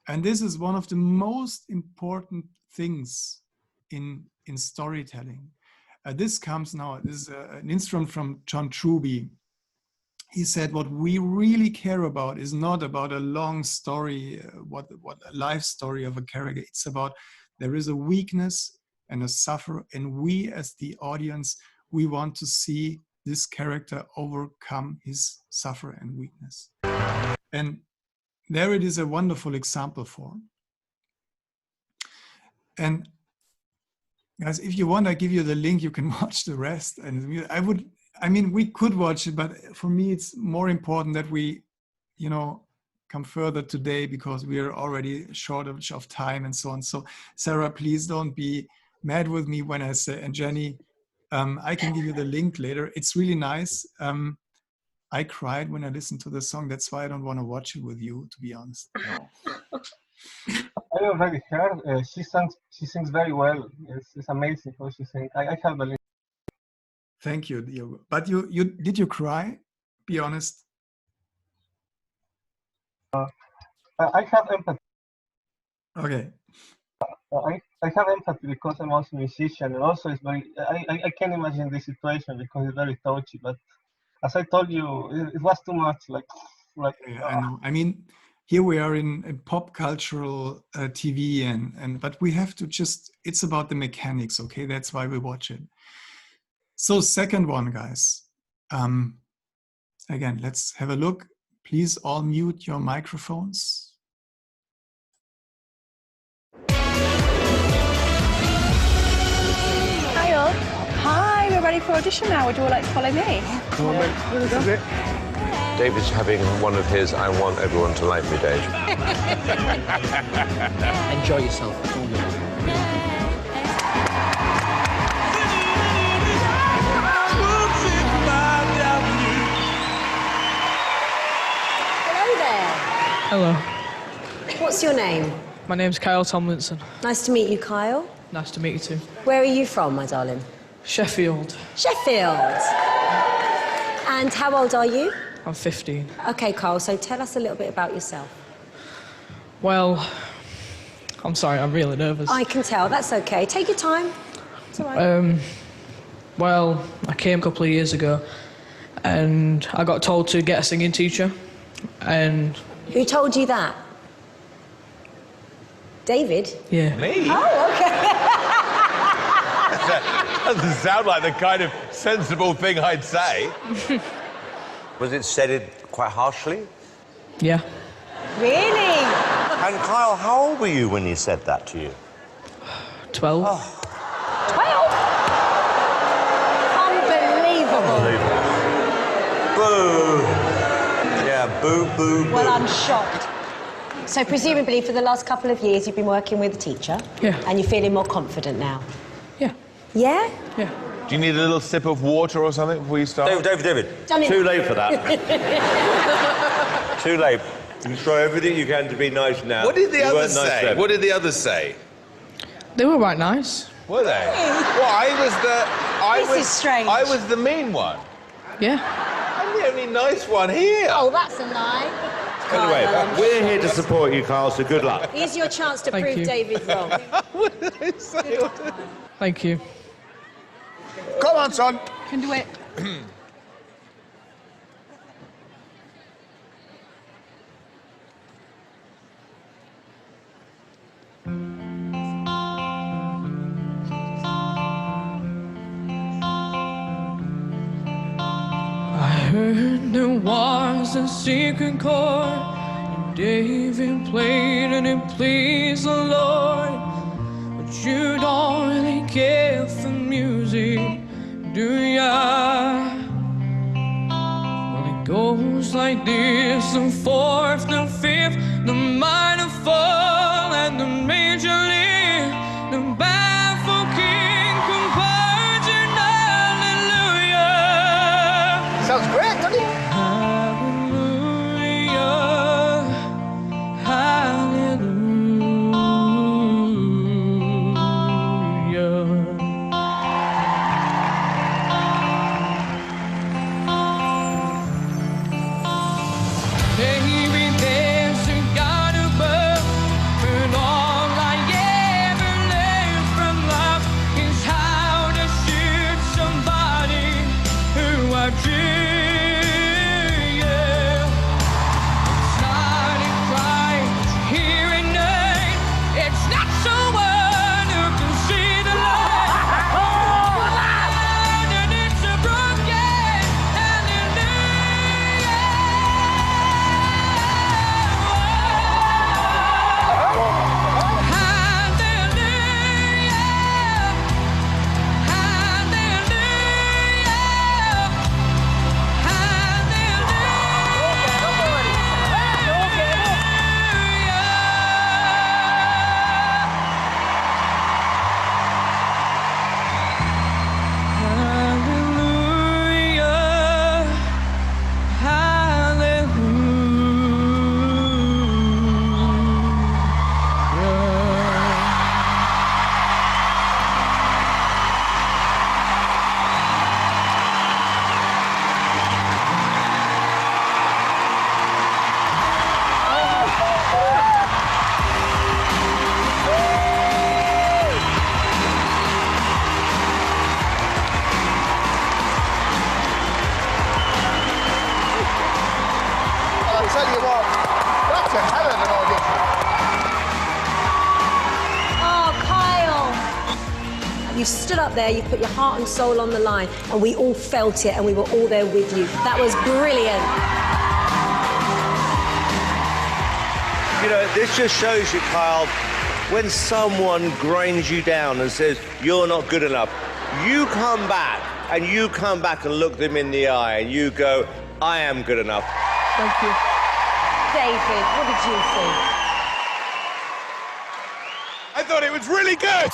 And this is one of the most important things in storytelling. This comes now, this is an instrument from John Truby. He said, what we really care about is not about a long story, what a life story of a character. It's about there is a weakness and a suffer, and we as the audience, we want to see this character overcome his suffer and weakness. And there it is a wonderful example for. And guys, if you want, I give you the link, you can watch the rest. And I mean, we could watch it, but for me, it's more important that we, you know, come further today because we are already shortage of time and so on. So Sarah, please don't be mad with me when I say, and Jenny, I can give you the link later. It's really nice. I cried when I listened to the song. That's why I don't want to watch it with you, to be honest. I already heard. She sings very well. It's amazing how she sings. I have the link. Thank you, Diogo. But did you cry? Be honest. I have empathy. Okay. I have empathy because I'm also a musician, and also it's very. I can imagine this situation because it's very touchy. But as I told you, it was too much. Like. Yeah, I know. I mean, here we are in pop cultural TV, but we have to just. It's about the mechanics, okay? That's why we watch it. So second one, guys. Again, let's have a look. Please all mute your microphones. Hi all. Hi, we're ready for audition now. Would you all like to follow me? Come on, mate. David's having one of his I want everyone to like me days. Enjoy yourself. It's all yours. Hello there. Hello. What's your name? My name's Kyle Tomlinson. Nice to meet you, Kyle. Nice to meet you too. Where are you from, my darling? Sheffield. Sheffield. And how old are you? I'm 15. Okay, Kyle, so tell us a little bit about yourself. Well, I'm sorry, I'm really nervous. I can tell, that's okay. Take your time. It's all right. Well, I came a couple of years ago and I got told to get a singing teacher and... Who told you that? David? Yeah. Me? Oh, okay. That doesn't sound like the kind of sensible thing I'd say. Was it said quite harshly? Yeah. Really? And Kyle, how old were you when he said that to you? 12. Oh. 12? Unbelievable. Boo! Yeah, boo, boo, boo. Well, I'm shocked. So presumably for the last couple of years you've been working with a teacher? Yeah. And you're feeling more confident now? Yeah. Yeah? Yeah. Do you need a little sip of water or something before you start? David. Done it. Too late for that. Too late. You try everything you can to be nice now. What did the You others weren't nice say? then. What did the others say? They were right nice. Were they? Well, I This is strange. I was the mean one. Yeah. I'm the only nice one here. Oh, that's a lie. Anyway, Kyle, we're here to support you, Kyle, so good luck. here's your chance to Thank prove you. David wrong. What did they say? Thank you. Come on, son. Can do it. I heard there was a secret chord and David played and it pleased the Lord. But you don't really care for music, do ya? Well, it goes like this: the fourth, the fifth, the minor fall, and the major lift, the baffled king composing hallelujah. Sounds great, doesn't it? Hallelujah, hallelujah. Baby, You stood up there, you put your heart and soul on the line, and we all felt it, and we were all there with you. That was brilliant. You know, this just shows you, Kyle, when someone grinds you down and says, you're not good enough, you come back and look them in the eye and you go, I am good enough. Thank you. David, what did you think? I thought it was really good.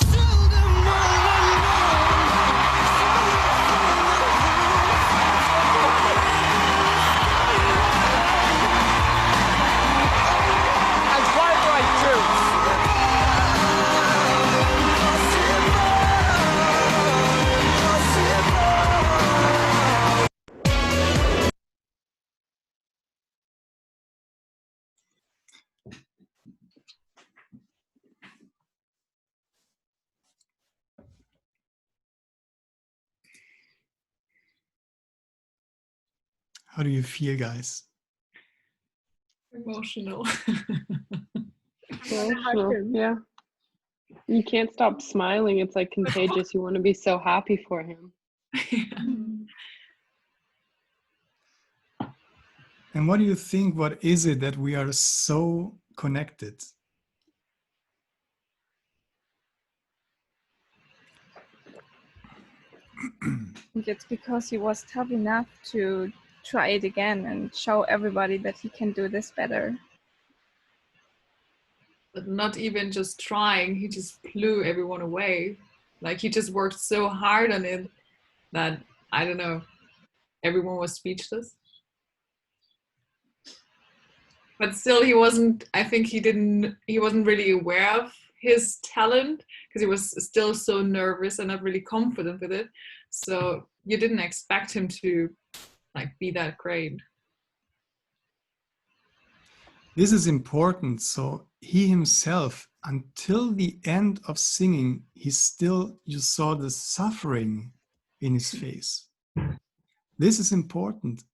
How do you feel, guys? Emotional. Yeah. You can't stop smiling. It's like contagious. You want to be so happy for him. And what do you think, what is it that we are so connected? It's because he was tough enough to try it again and show everybody that he can do this better. But not even just trying, he just blew everyone away. Like he just worked so hard on it that, I don't know, everyone was speechless. But still I think he wasn't really aware of his talent because he was still so nervous and not really confident with it. So you didn't expect him to like be that great. This is important. So he himself, until the end of singing, you saw the suffering in his face. This is important.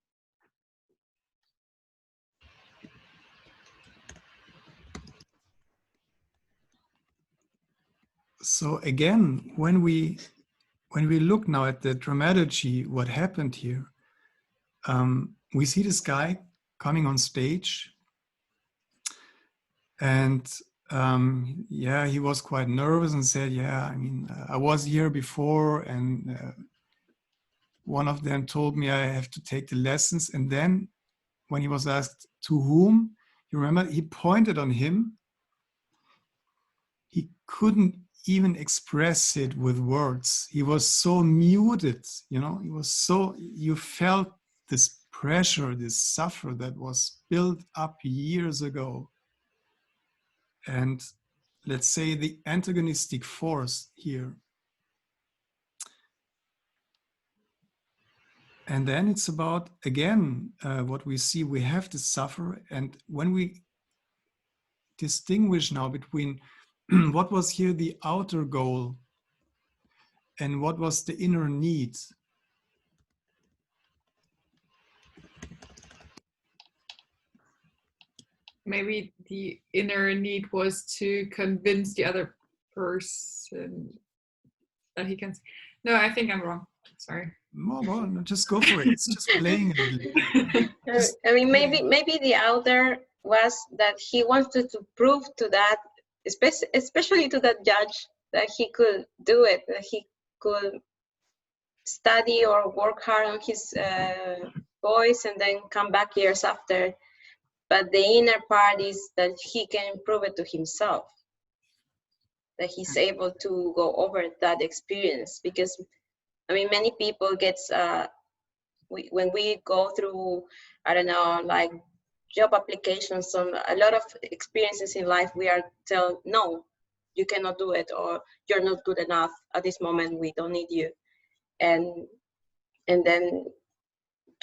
So again, when we look now at the dramaturgy, what happened here, we see this guy coming on stage, and yeah, he was quite nervous and said, yeah, I mean, I was here before, and one of them told me I have to take the lessons. And then when he was asked to whom, you remember, he pointed on him. He couldn't even express it with words. He was so muted, you know, you felt this pressure, this suffer that was built up years ago. And let's say the antagonistic force here. And then it's about, again, what we see, we have to suffer. And when we distinguish now between what was here the outer goal and what was the inner need. Maybe the inner need was to convince the other person that he can. No, I think I'm wrong. Sorry. No, just go for it. It's just playing a little bit. I mean, maybe the outer was that he wanted to prove to that, especially to that judge, that he could do it, that he could study or work hard on his voice and then come back years after. But the inner part is that he can prove it to himself, that he's able to go over that experience. Because, I mean, many people when we go through, I don't know, like job applications, a lot of experiences in life, we are told, no, you cannot do it, or you're not good enough at this moment, we don't need you. And then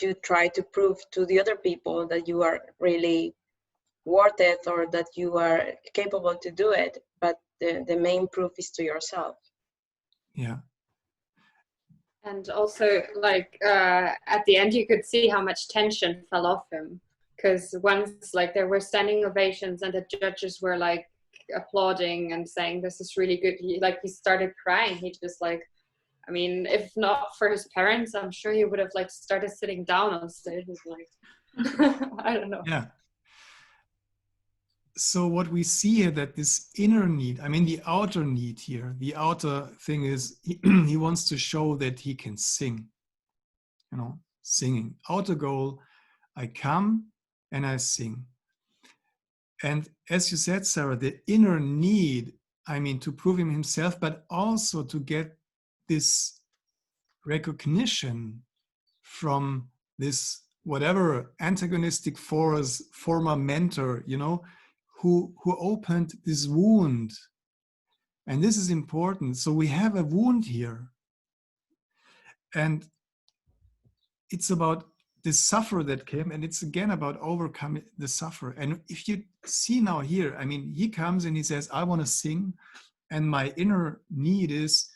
you try to prove to the other people that you are really worth it, or that you are capable to do it. But the main proof is to yourself. Yeah. And also, like, at the end, you could see how much tension fell off him. Because once, like, there were standing ovations and the judges were, like, applauding and saying, this is really good. He started crying. He just like, I mean, if not for his parents, I'm sure he would have like started sitting down on stage. He's like, I don't know. Yeah. So what we see here, that this inner need, I mean, the outer need here, the outer thing is he wants to show that he can sing, you know, singing. Outer goal, I come and I sing. And as you said, Sarah, the inner need, I mean, to prove him himself, but also to get this recognition from this whatever antagonistic force, former mentor, you know, who opened this wound. And this is important. So we have a wound here. And it's about the sufferer that came, and it's again about overcoming the sufferer. And if you see now here, I mean, he comes and he says, I want to sing, and my inner need is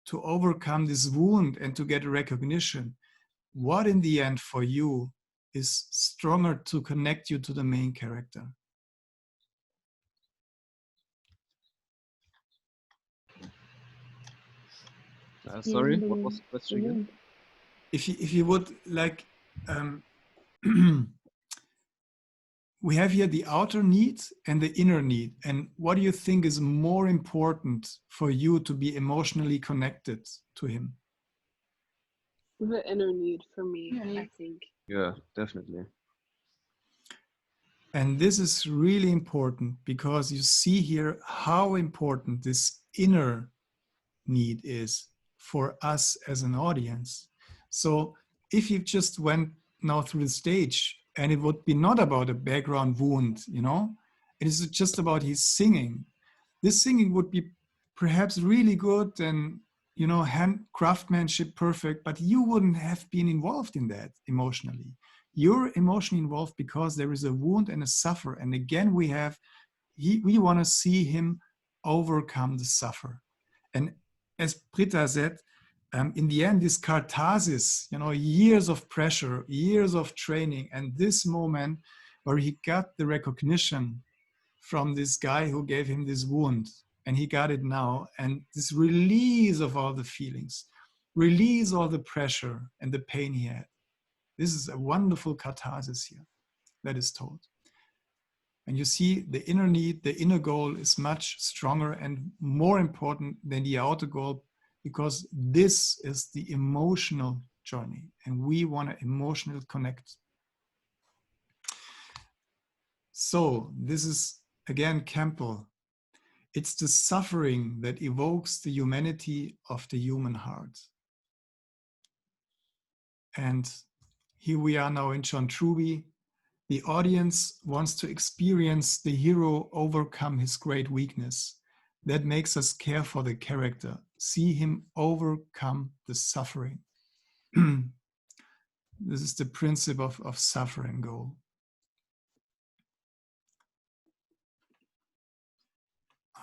to overcome this wound and to get recognition. What in the end for you is stronger to connect you to the main character? Sorry, what was the question again? If you would like, we have here the outer need and the inner need. And what do you think is more important for you to be emotionally connected to him? The inner need for me, I think. Yeah, definitely. And this is really important because you see here how important this inner need is for us as an audience. So if you just went now through the stage and it would be not about a background wound, you know, it is just about his singing. This singing would be perhaps really good and, you know, hand craftsmanship perfect, but you wouldn't have been involved in that emotionally. You're emotionally involved because there is a wound and a suffer. And again, we want to see him overcome the suffer. And as Britta said, in the end, this catharsis, you know, years of pressure, years of training, and this moment where he got the recognition from this guy who gave him this wound, and he got it now, and this release of all the feelings, release all the pressure and the pain he had. This is a wonderful catharsis here that is told. And you see the inner need, the inner goal is much stronger and more important than the outer goal, because this is the emotional journey and we want to emotionally connect. So this is again Campbell. It's the suffering that evokes the humanity of the human heart. And here we are now in John Truby. The audience wants to experience the hero overcome his great weakness. That makes us care for the character, see him overcome the suffering. This is the principle of suffering goal.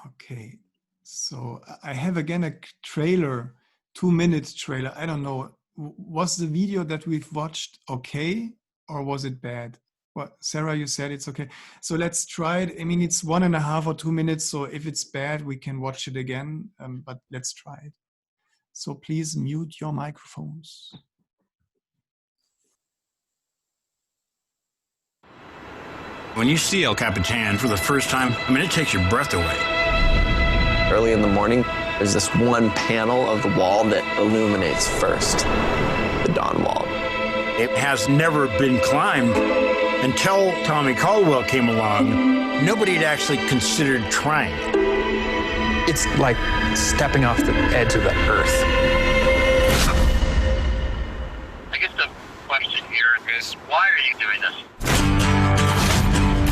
Okay, so I have again a trailer, 2-minute trailer. I don't know, was the video that we've watched okay or was it bad? Well, Sarah, you said it's okay. So let's try it. I mean, it's 1.5 or 2 minutes. So if it's bad, we can watch it again, but let's try it. So please mute your microphones. When you see El Capitan for the first time, I mean, it takes your breath away. Early in the morning, there's this one panel of the wall that illuminates first, the dawn wall. It has never been climbed until Tommy Caldwell came along. Nobody had actually considered trying it. It's like stepping off the edge of the earth. I guess the question here is, why are you doing this?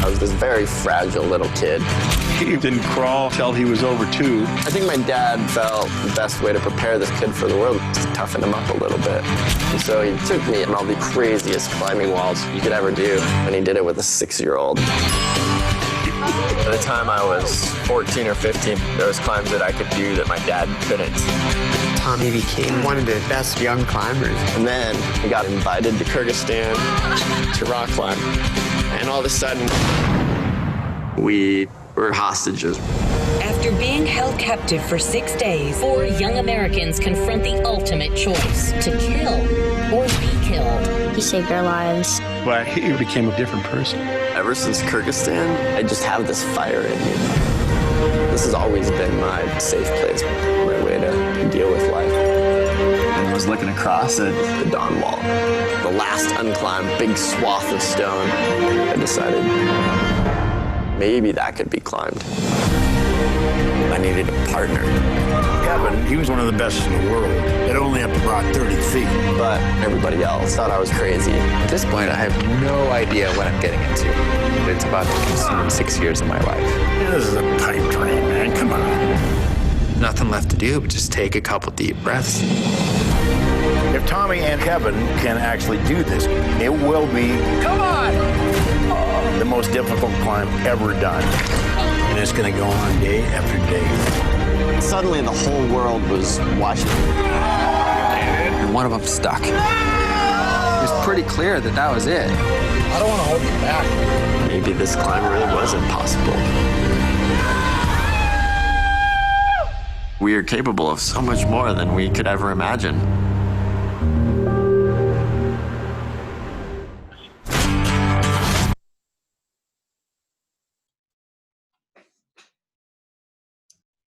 I was this very fragile little kid. He didn't crawl till he was over 2. I think my dad felt the best way to prepare this kid for the world is to toughen him up a little bit. And so he took me on all the craziest climbing walls you could ever do, and he did it with a 6-year-old. By the time I was 14 or 15, there was climbs that I could do that my dad couldn't. Tommy became one of the best young climbers. And then he got invited to Kyrgyzstan to rock climb. And all of a sudden, we We're hostages. After being held captive for 6 days, 4 young Americans confront the ultimate choice: to kill or be killed. He saved our lives. But he became a different person. Ever since Kyrgyzstan, I just have this fire in me. This has always been my safe place, my way to deal with life. I was looking across at the Don Wall, the last unclimbed big swath of stone. I decided maybe that could be climbed. I needed a partner. Kevin, he was one of the best in the world. It only up about 30 feet. But everybody else thought I was crazy. At this point, I have no idea what I'm getting into. It's about to consume 6 years of my life. This is a pipe dream, man. Come on. Nothing left to do but just take a couple deep breaths. If Tommy and Kevin can actually do this, it will be, come on, the most difficult climb ever done. And it's going to go on day after day. Suddenly, the whole world was watching. And one of them stuck. It was pretty clear that that was it. I don't want to hold you back. Maybe this climb really was impossible. We are capable of so much more than we could ever imagine.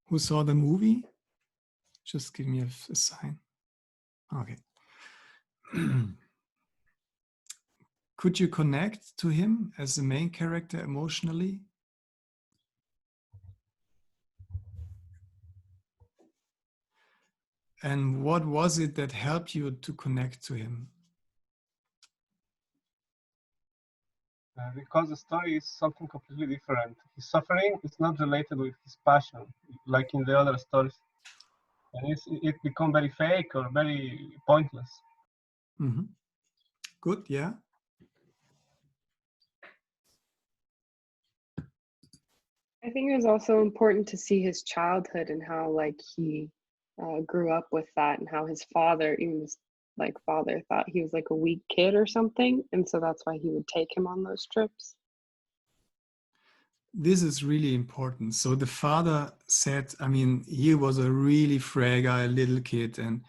Who saw the movie? Just give me a sign. Okay. Could you connect to him as the main character emotionally? And what was it that helped you to connect to him? Because the story is something completely different. His suffering is not related with his passion, like in the other stories. And it become very fake or very pointless. Mm-hmm. Good, yeah. I think it was also important to see his childhood and how like he grew up with that, and how his father, even his father, thought he was like a weak kid or something, and so that's why he would take him on those trips. This is really important. So the father said, I mean, he was a really fragile little kid and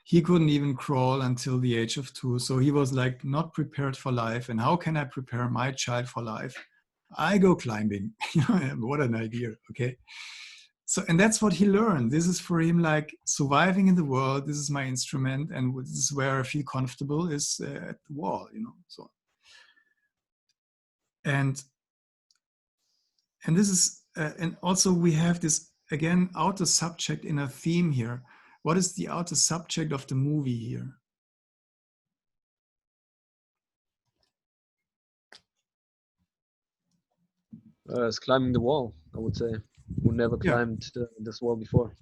he couldn't even crawl until the age of 2. So he was like not prepared for life. And how can I prepare my child for life? I go climbing. What an idea. Okay. So, and that's what he learned. This is for him like surviving in the world. This is my instrument. And this is where I feel comfortable is at the wall, so. And this is, and also we have this, again, outer subject in a theme here. What is the outer subject of the movie here? It's climbing the wall, I would say. Who never climbed this wall before.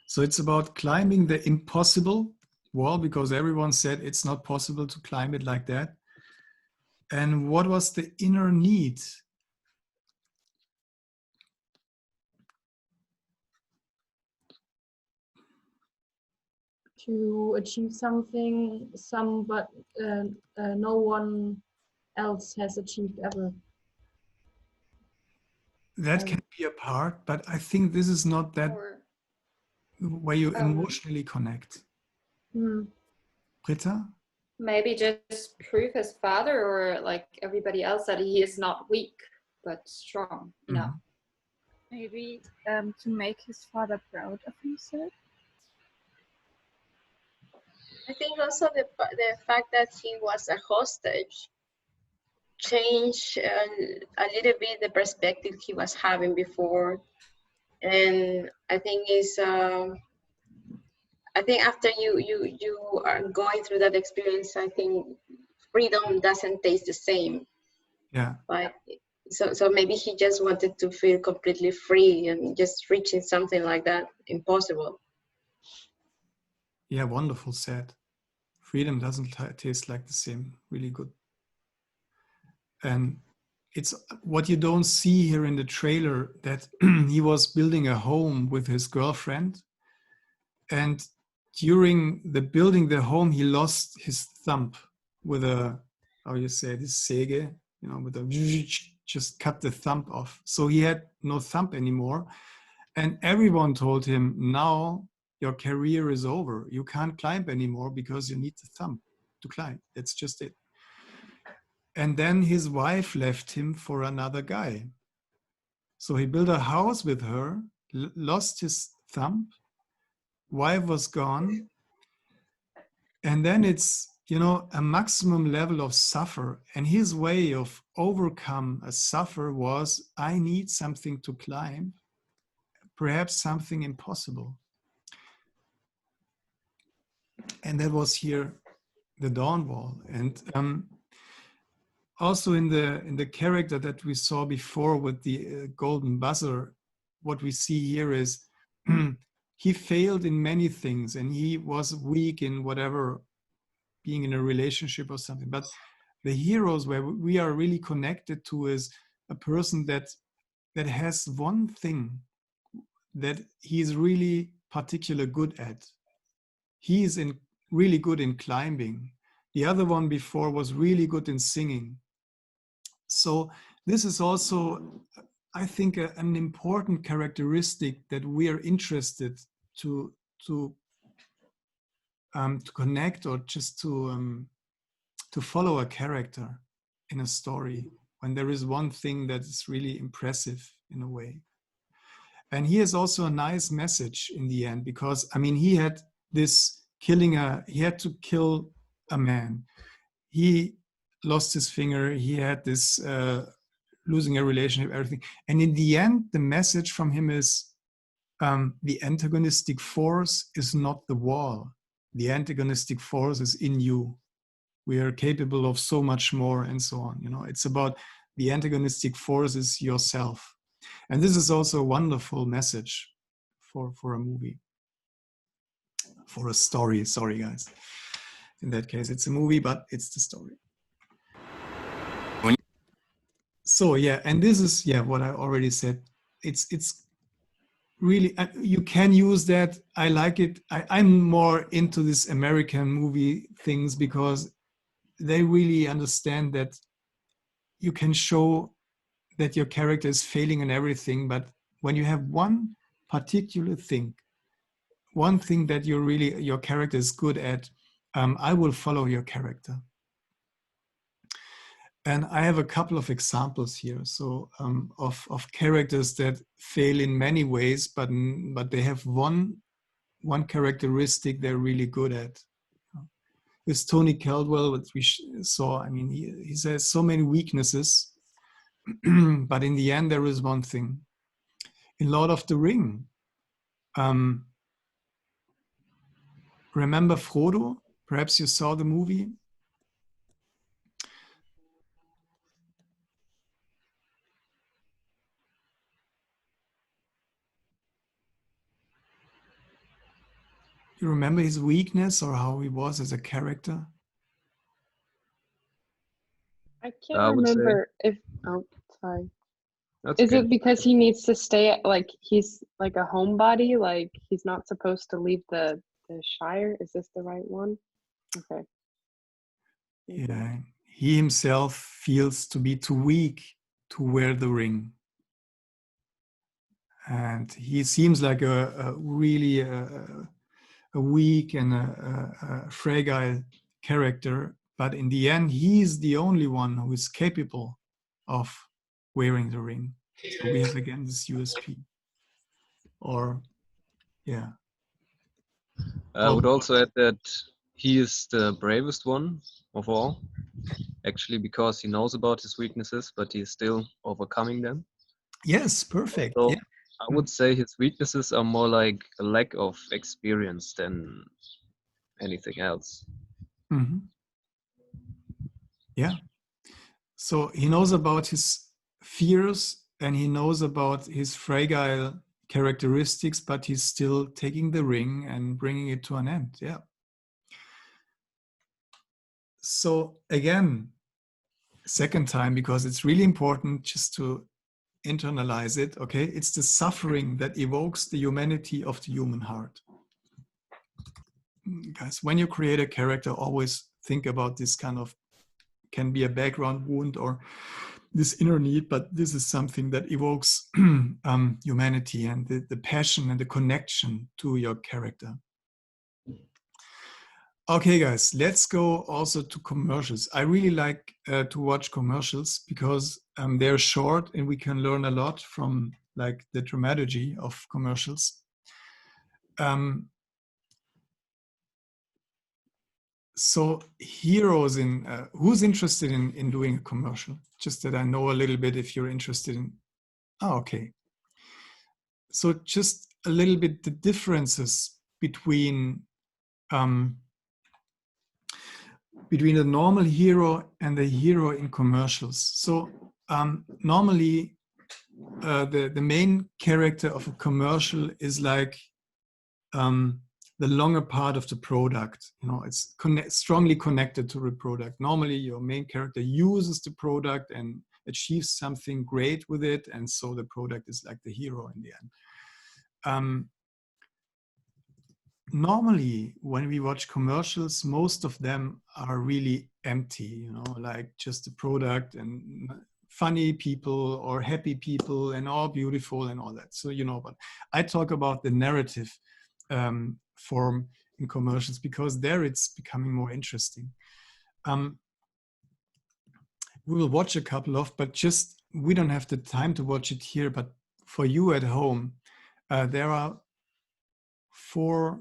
So it's about climbing the impossible wall, because everyone said it's not possible to climb it like that. And what was the inner need? To achieve something no one else has achieved ever. That can be a part, but I think this is not that where you emotionally connect. Britta? Maybe just prove his father or like everybody else that he is not weak but strong. Maybe to make his father proud of himself. I think also the fact that he was a hostage changed a little bit the perspective he was having before, and I think I think after you are going through that experience, I think freedom doesn't taste the same. Yeah. But so maybe he just wanted to feel completely free, and just reaching something like that impossible. Yeah, wonderful said. Freedom doesn't taste like the same. Really good. And it's what you don't see here in the trailer, that he was building a home with his girlfriend. And during the building the home, he lost his thumb with a, how you say this, säge, with a, just cut the thumb off. So he had no thumb anymore. And everyone told him, now your career is over. You can't climb anymore because you need the thumb to climb. That's just it. And then his wife left him for another guy. So he built a house with her, lost his thumb, wife was gone. And then it's, you know, a maximum level of suffer. And his way of overcome a suffer was, I need something to climb, perhaps something impossible. And that was here, the dawn wall. And also in the character that we saw before with the golden buzzer, what we see here is he failed in many things and he was weak in whatever, being in a relationship or something. But the heroes where we are really connected to is a person that has one thing that he's really particularly good at. He is really good in climbing. The other one before was really good in singing. So this is also, I think, an important characteristic that we are interested to connect, or just to follow a character in a story when there is one thing that is really impressive in a way. And he has also a nice message in the end, because I mean, he had this he had to kill a man. He lost his finger. He had this losing a relationship, everything. And in the end, the message from him is the antagonistic force is not the wall. The antagonistic force is in you. We are capable of so much more, and so on. You know, it's about the antagonistic force is yourself. And this is also a wonderful message for a movie, for a story. Sorry, guys. In that case, it's a movie, but it's the story. So yeah, and this is what I already said. It's really, you can use that. I like it. I'm more into this American movie things because they really understand that you can show that your character is failing in everything, but when you have one particular thing, one thing that your character is good at, I will follow your character. And I have a couple of examples here, so of characters that fail in many ways, but they have one characteristic they're really good at. With Tony Caldwell, what we saw, I mean, he has so many weaknesses, but in the end, there is one thing. In Lord of the Ring, remember Frodo? Perhaps you saw the movie. You remember his weakness or how he was as a character? I can't remember if, oh, sorry. Is okay. it because he needs to stay, like, he's like a homebody, like he's not supposed to leave the Shire? Is this the right one? Okay. Yeah, he himself feels to be too weak to wear the ring. And he seems like a really a weak and a fragile character, but in the end, he's the only one who is capable of wearing the ring. So we have again this USP. Or, yeah. I would also add that he is the bravest one of all, actually, because he knows about his weaknesses, but he's still overcoming them. Yes, perfect. So yeah. I would say his weaknesses are more like a lack of experience than anything else. Mm-hmm. Yeah. So he knows about his fears and he knows about his fragile characteristics, but he's still taking the ring and bringing it to an end. Yeah. So again, second time, because it's really important just to internalize it, okay? It's the suffering that evokes the humanity of the human heart. Guys, when you create a character, always think about this kind of, can be a background wound or this inner need, but this is something that evokes humanity and the passion and the connection to your character. Okay, guys, let's go also to commercials. I really like to watch commercials because they're short and we can learn a lot from like the dramaturgy of commercials. So heroes in, who's interested in doing a commercial? Just that I know a little bit if you're interested in, oh, okay. So just a little bit the differences between the normal hero and the hero in commercials. So normally the main character of a commercial is like the longer part of the product. You know, it's strongly connected to the product. Normally your main character uses the product and achieves something great with it, and so the product is like the hero in the end. Normally, when we watch commercials, most of them are really empty, you know, like just the product and funny people or happy people and all beautiful and all that. So, you know, but I talk about the narrative form in commercials because there it's becoming more interesting. We will watch a couple of, but just, we don't have the time to watch it here, but for you at home, there are 4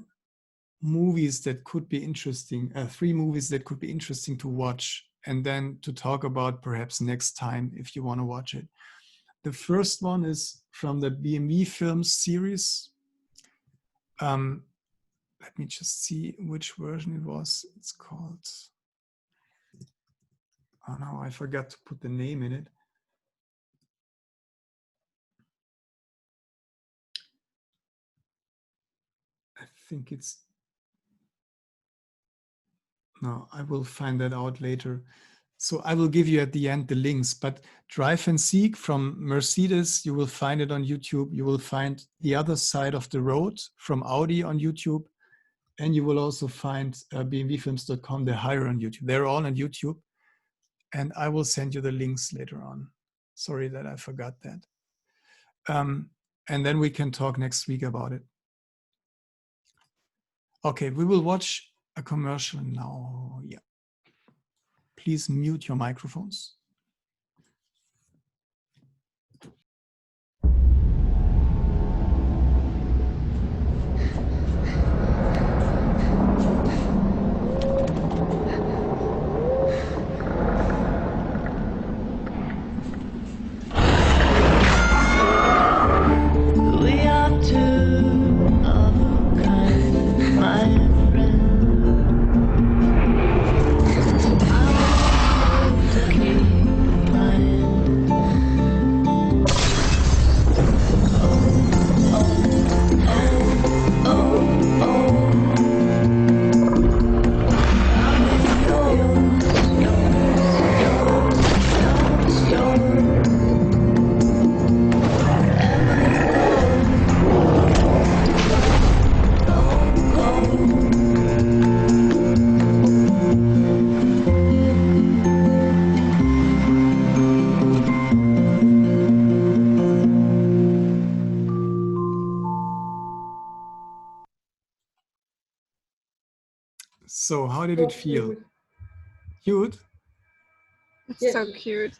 movies that could be interesting, 3 movies that could be interesting to watch and then to talk about perhaps next time if you want to watch it. The first one is from the BMW Films series. Let me just see which version it was. It's called, oh no, I forgot to put the name in it. I think it's, no, I will find that out later. So I will give you at the end the links, but Drive&Seek from Mercedes, you will find it on YouTube. You will find The Other Side of the Road from Audi on YouTube. And you will also find bmwfilms.com, The Hire on YouTube. They're all on YouTube. And I will send you the links later on. Sorry that I forgot that. And then we can talk next week about it. Okay, we will watch a commercial now. Yeah. Please mute your microphones. So how did it feel? Cute? It's so cute.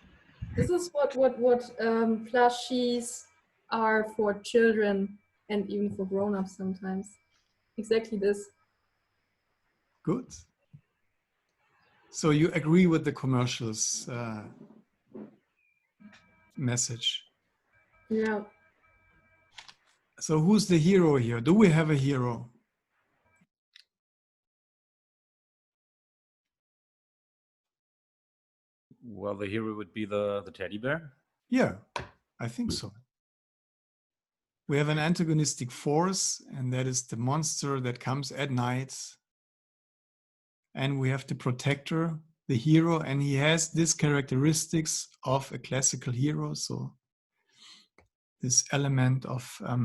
This is what plushies are for children and even for grown-ups sometimes. Exactly this. Good. So you agree with the commercials message? Yeah. So who's the hero here? Do we have a hero? Well, the hero would be the teddy bear. Yeah, I think so. We have an antagonistic force, and that is the monster that comes at night. And we have the protector, the hero, and he has these characteristics of a classical hero. So this element of, how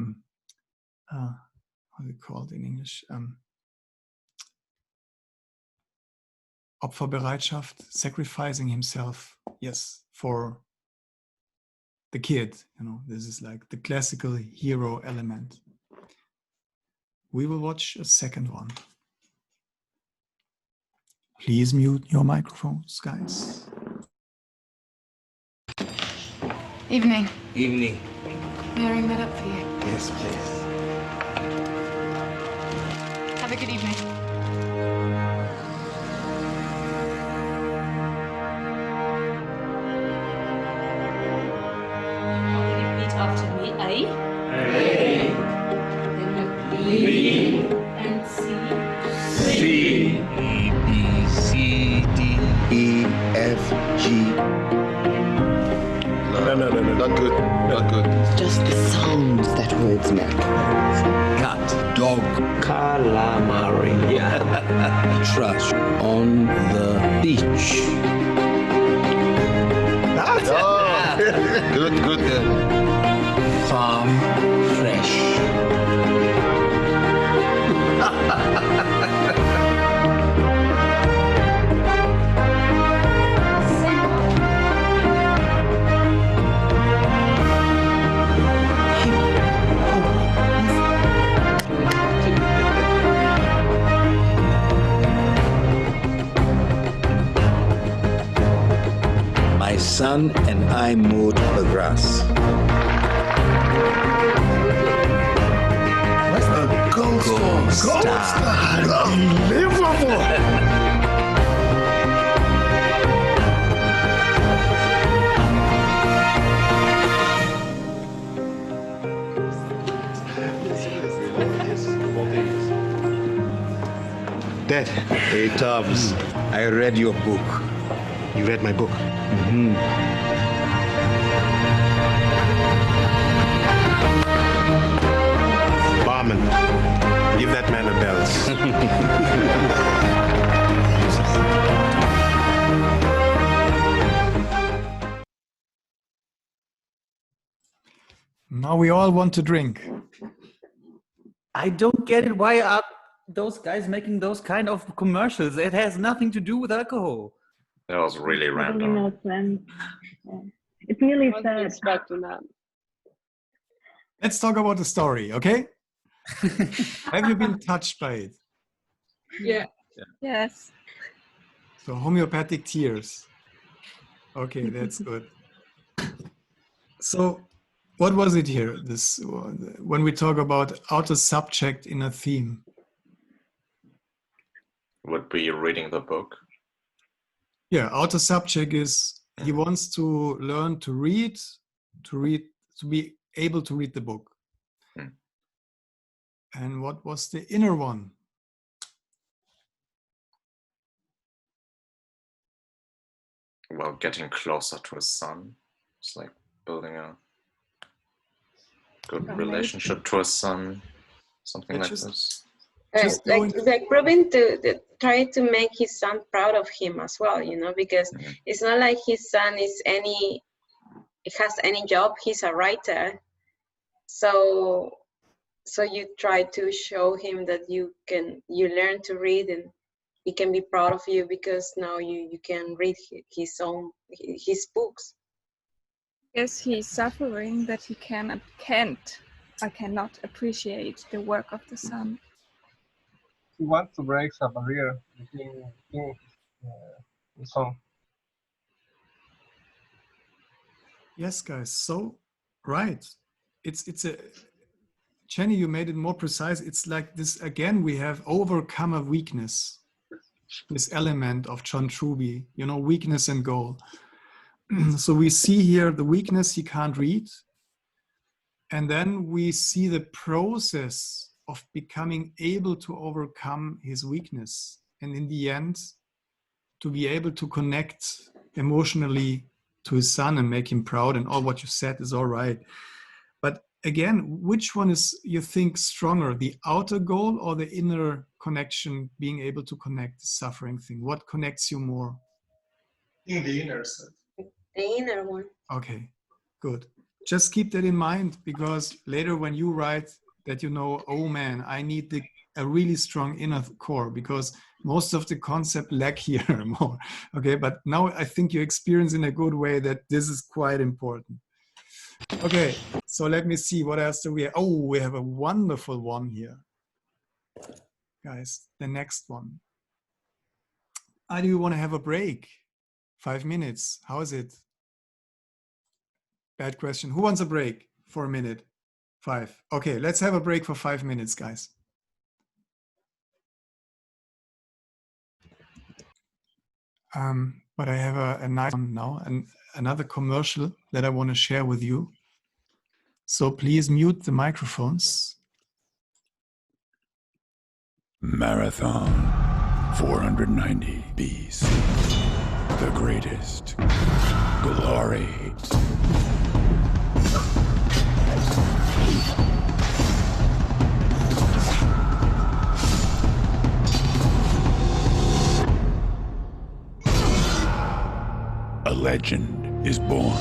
do you call it in English? Opferbereitschaft, sacrificing himself, yes, for the kid. You know, this is like the classical hero element. We will watch a second one. Please mute your microphones, guys. Evening. Evening. May I ring that up for you? Yes, please. Have a good evening. Repeat after me. A. Then B. And C. C. E, B, C, D, E, F, G. No, not good. Not good. Just the sounds that words make. Cat, dog, calamari. Trash on the beach. Good. Farm fresh. My son and I mowed the grass. What's the gold star? Unbelievable! Dad. Hey, Thomas. I read your book. You read my book? Mm-hmm. Barman, give that man a belt. Now we all want to drink. I don't get it. Why are those guys making those kind of commercials? It has nothing to do with alcohol. That was really Totally random. no sense. Yeah. It's really sad. Expecting that. Let's talk about the story, okay? Have you been touched by it? Yeah. Yes. So homeopathic tears. Okay, that's good. So what was it here? This when we talk about outer subject in a theme. Would be reading the book. Yeah, outer subject is he wants to learn to read, to be able to read the book. And what was the inner one? Well, getting closer to his son. It's like building a good relationship to his son. Something like this. Like proving to try to make his son proud of him as well, you know, because it's not like his son has any job. He's a writer, so you try to show him that you learn to read and he can be proud of you because now you can read his books. Yes, he's suffering that he cannot appreciate the work of the son. He wants to break a barrier between him and his son. Yes, guys. So, right. It's a Jenny, you made it more precise. It's like this again. We have overcome a weakness. This element of John Truby, you know, weakness and goal. So we see here the weakness, he can't read. And then we see the process of becoming able to overcome his weakness. And in the end, to be able to connect emotionally to his son and make him proud, and all what you said is all right. But again, which one is, you think, stronger, the outer goal or the inner connection, being able to connect the suffering thing? What connects you more? In the inner side. The inner one. Okay, good. Just keep that in mind, because later when you write that, you know, oh man, I need a really strong inner core, because most of the concept lack here more. Okay, but now I think you experience in a good way that this is quite important. Okay, so let me see what else do we have. Oh, we have a wonderful one here. Guys, the next one. Do you want to have a break? 5 minutes. How is it? Bad question. Who wants a break for a minute? 5. Okay, let's have a break for 5 minutes, guys. But I have a nice one now, and another commercial that I want to share with you. So please mute the microphones. Marathon 490 BC. The greatest glory. A legend is born.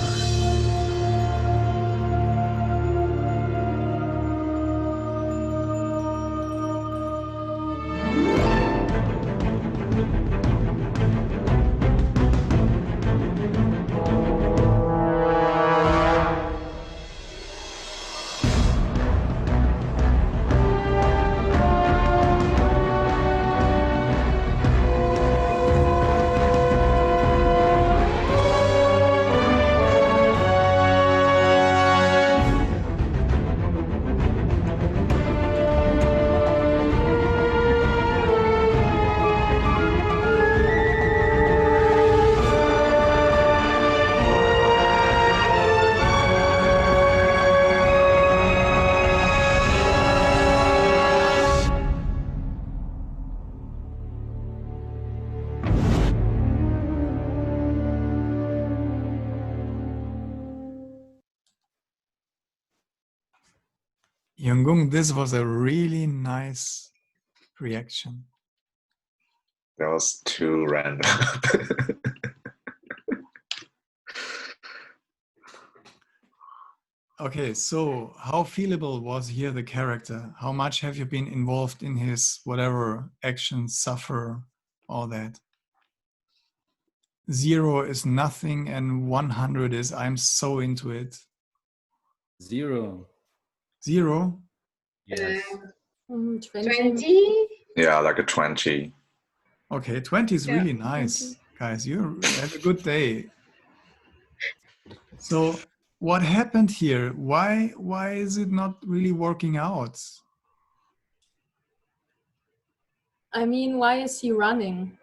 Young, this was a really nice reaction. That was too random. Okay, so how feelable was here the character? How much have you been involved in his whatever actions, suffer, all that? 0 is nothing and 100 is I'm so into it. 0. 0? Yes. 20? Yeah, like a 20. Okay, 20 is really nice. 20. Guys, you had a good day. So what happened here? Why is it not really working out? I mean, why is he running?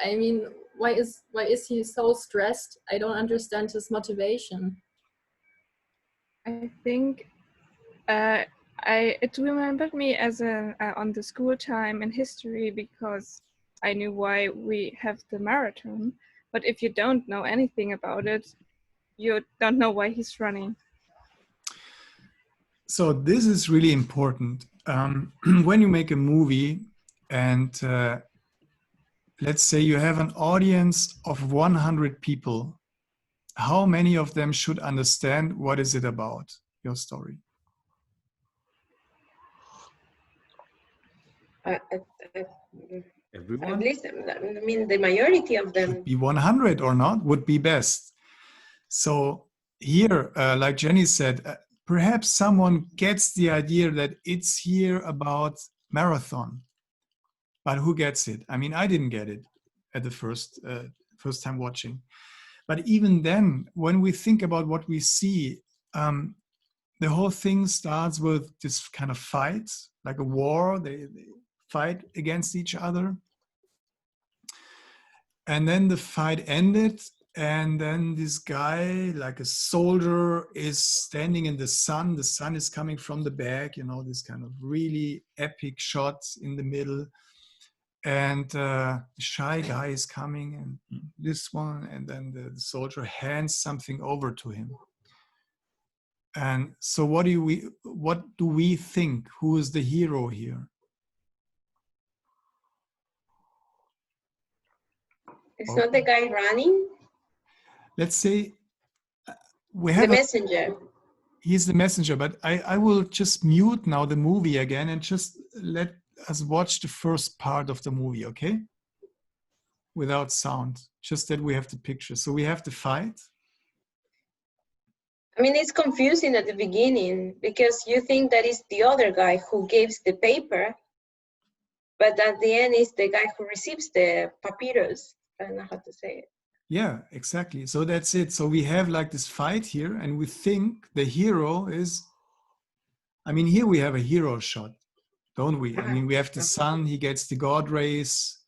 I mean, why is he so stressed? I don't understand his motivation. I think it remembered me as on the school time in history, because I knew why we have the marathon. But if you don't know anything about it, you don't know why he's running. So this is really important. When you make a movie and let's say you have an audience of 100 people, how many of them should understand what is it about, your story? Everyone? At least, I mean, the majority of them. Should be 100 or not would be best. So here, like Jenny said, perhaps someone gets the idea that it's here about marathon, but who gets it? I mean, I didn't get it at the first time watching. But even then, when we think about what we see, the whole thing starts with this kind of fight, like a war. They fight against each other. And then the fight ended. And then this guy, like a soldier, is standing in the sun. The sun is coming from the back, you know, this kind of really epic shots in the middle. And the shy guy is coming, and this one, and then the soldier hands something over to him. And so what do we think? Who is the hero here? It's not the guy running? Let's say we have the messenger. He's the messenger, but I will just mute now the movie again and just let us watch the first part of the movie, okay? Without sound, just that we have the picture. So we have the fight. I mean, it's confusing at the beginning because you think that it's the other guy who gives the paper, but at the end it's the guy who receives the papyrus. I don't know how to say it. Yeah, exactly. So that's it. So we have like this fight here, and we think the hero is, I mean, here we have a hero shot, don't we? I mean, we have the sun, he gets the God rays,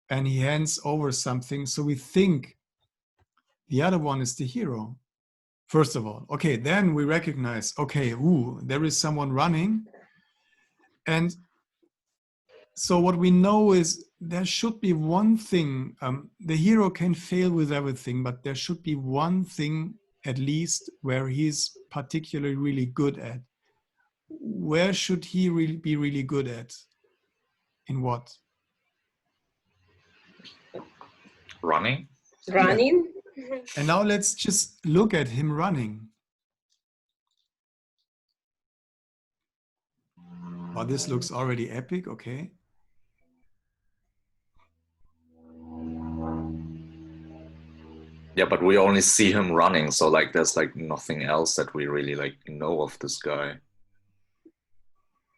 and he hands over something. So we think the other one is the hero, first of all. Okay, then we recognize, okay, ooh, there is someone running. And so what we know is there should be one thing, the hero can fail with everything, but there should be one thing at least where he's particularly really good at. Where should he really be really good at? In what? Running. Running? Yeah. And now let's just look at him running. Oh, this looks already epic, okay. Yeah, but we only see him running, so like there's like nothing else that we really like know of this guy.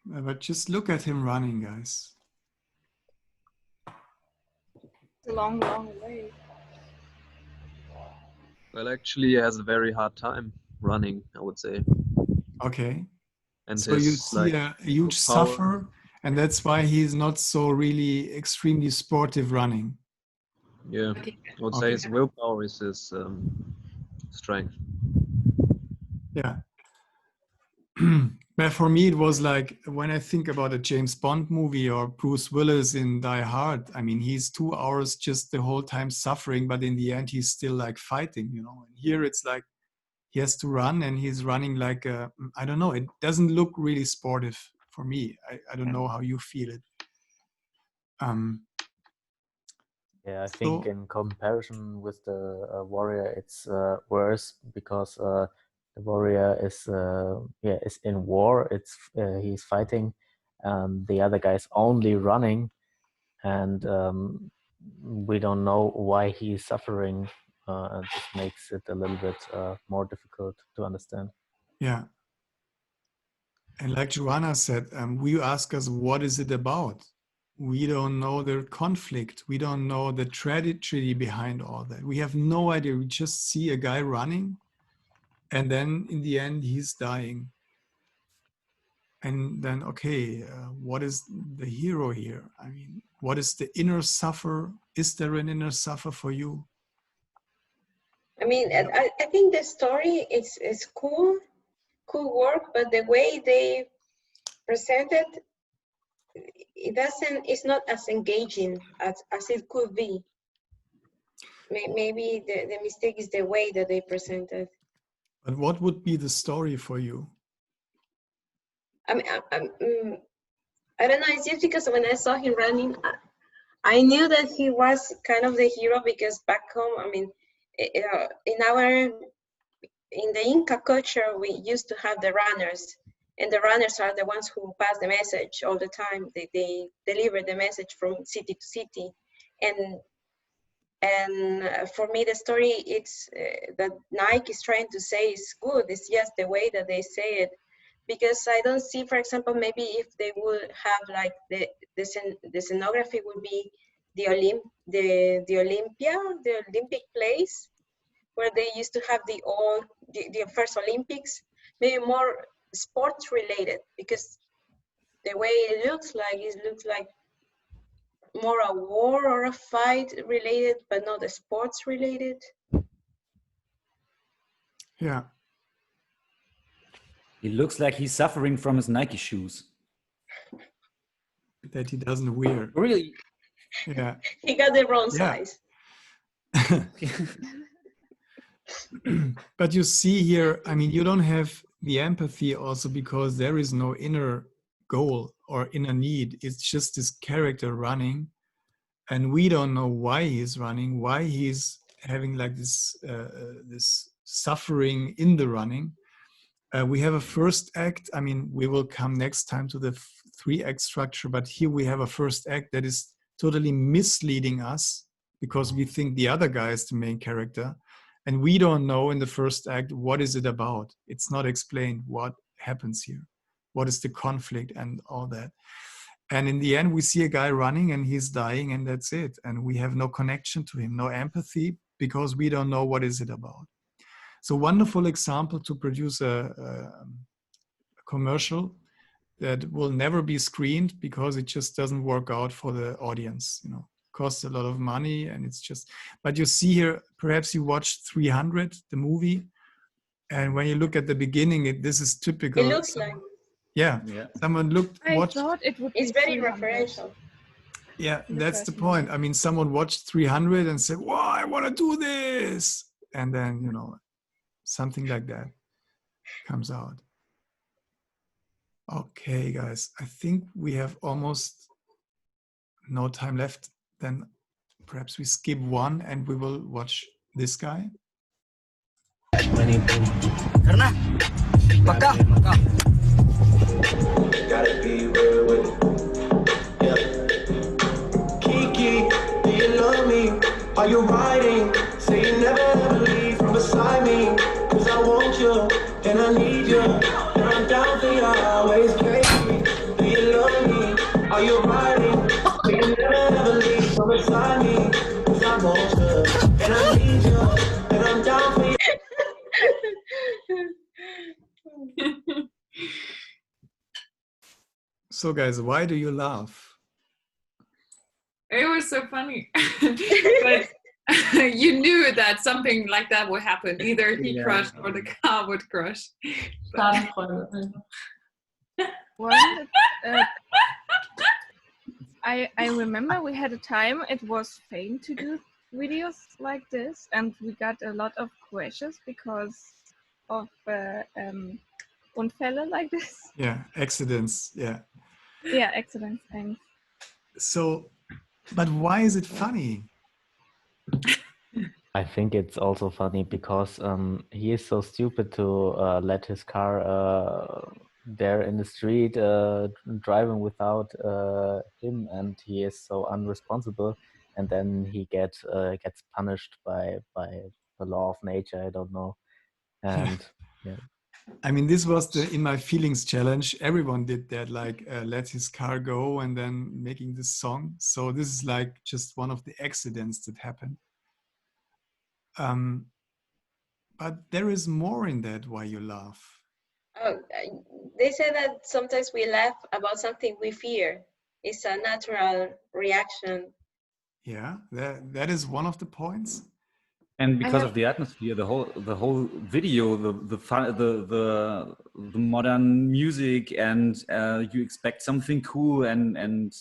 But just look at him running, guys. It's a long, long way. Well, actually, he has a very hard time running, I would say. Okay. And so you see like, a huge sufferer, and that's why he's not so really extremely sportive running. Yeah, I would say his willpower is his strength. Yeah. But for me, it was like when I think about a James Bond movie or Bruce Willis in Die Hard, I mean, he's 2 hours just the whole time suffering, but in the end, he's still like fighting, you know. And here it's like he has to run, and he's running like, I don't know, it doesn't look really sportive for me. I don't know how you feel it. Yeah, I think in comparison with the warrior, it's worse because the warrior is is in war. It's he's fighting, and the other guy's only running, and we don't know why he's suffering. And this makes it a little bit more difficult to understand. Yeah. And like Joanna said, we ask us, what is it about? We don't know the conflict. We don't know the tragedy behind all that. We have no idea. We just see a guy running, and then in the end, he's dying. And then, okay, what is the hero here? I mean, what is the inner suffer? Is there an inner suffer for you? I mean, I think the story is cool work, but the way they present it, it's not as engaging as it could be. Maybe the mistake is the way that they present it. But what would be the story for you? I mean, I don't know, it's just because when I saw him running, I knew that he was kind of the hero because back home, I mean, in the Inca culture, we used to have the runners, and the runners are the ones who pass the message all the time. They deliver the message from city to city. And for me, the story, it's that Nike is trying to say is good. It's just the way that they say it. Because I don't see, for example, maybe if they would have like the scenography would be the Olympic place, where they used to have the first Olympics, maybe more sports related, because the way it looks like more a war or a fight related, but not a sports related. Yeah. He looks like he's suffering from his Nike shoes. That he doesn't wear. Really? Yeah. He got the wrong size. But you see here, I mean, you don't have the empathy also because there is no inner goal or inner need. It's just this character running, and we don't know why he's running, why he's having like this this suffering in the running. We have a first act. I mean, we will come next time to the 3-act structure, but here we have a first act that is totally misleading us because we think the other guy is the main character. And we don't know in the first act, what is it about? It's not explained what happens here. What is the conflict and all that. And in the end, we see a guy running and he's dying and that's it. And we have no connection to him, no empathy, because we don't know what is it about. So wonderful example to produce a commercial that will never be screened because it just doesn't work out for the audience, you know. Costs a lot of money and it's just, but you see here, perhaps you watched 300, the movie, and when you look at the beginning, this is typical. It looks like. Yeah, someone watched. Thought it would it's be very 300. referential. Yeah, that's the point. I mean, someone watched 300 and said, "Wow, I want to do this," and then, you know, something like that comes out. Okay, guys, I think we have almost no time left. Then perhaps we skip one and we will watch this guy. Gotta be real with it. Yeah. Kiki, do you love me? Are you riding? Say you never ever leave from beside me. Cause I want you and I need you. And I'm down for you always, Kiki. Do you love me? Are you riding? Say you never ever leave from beside me. Cause I want you and I need you. And I'm down for you. So guys, why do you laugh? It was so funny. But you knew that something like that would happen. Either he crushed or the car would crush. Well, I remember we had a time it was fame to do videos like this, and we got a lot of questions because of Unfälle like this. Yeah, accidents. Yeah. Yeah, accidents. Thanks. So, but why is it funny? I think it's also funny because he is so stupid to let his car there in the street driving without him, and he is so unresponsible, and then he gets punished by the law of nature. I don't know, and yeah. I mean, this was the In My Feelings challenge. Everyone did that, like let his car go and then making this song. So this is like just one of the accidents that happened. But there is more in that why you laugh. Oh, they say that sometimes we laugh about something we fear. It's a natural reaction. Yeah, that is one of the points. And because of the atmosphere, the whole video, the fun, the modern music, and you expect something cool, and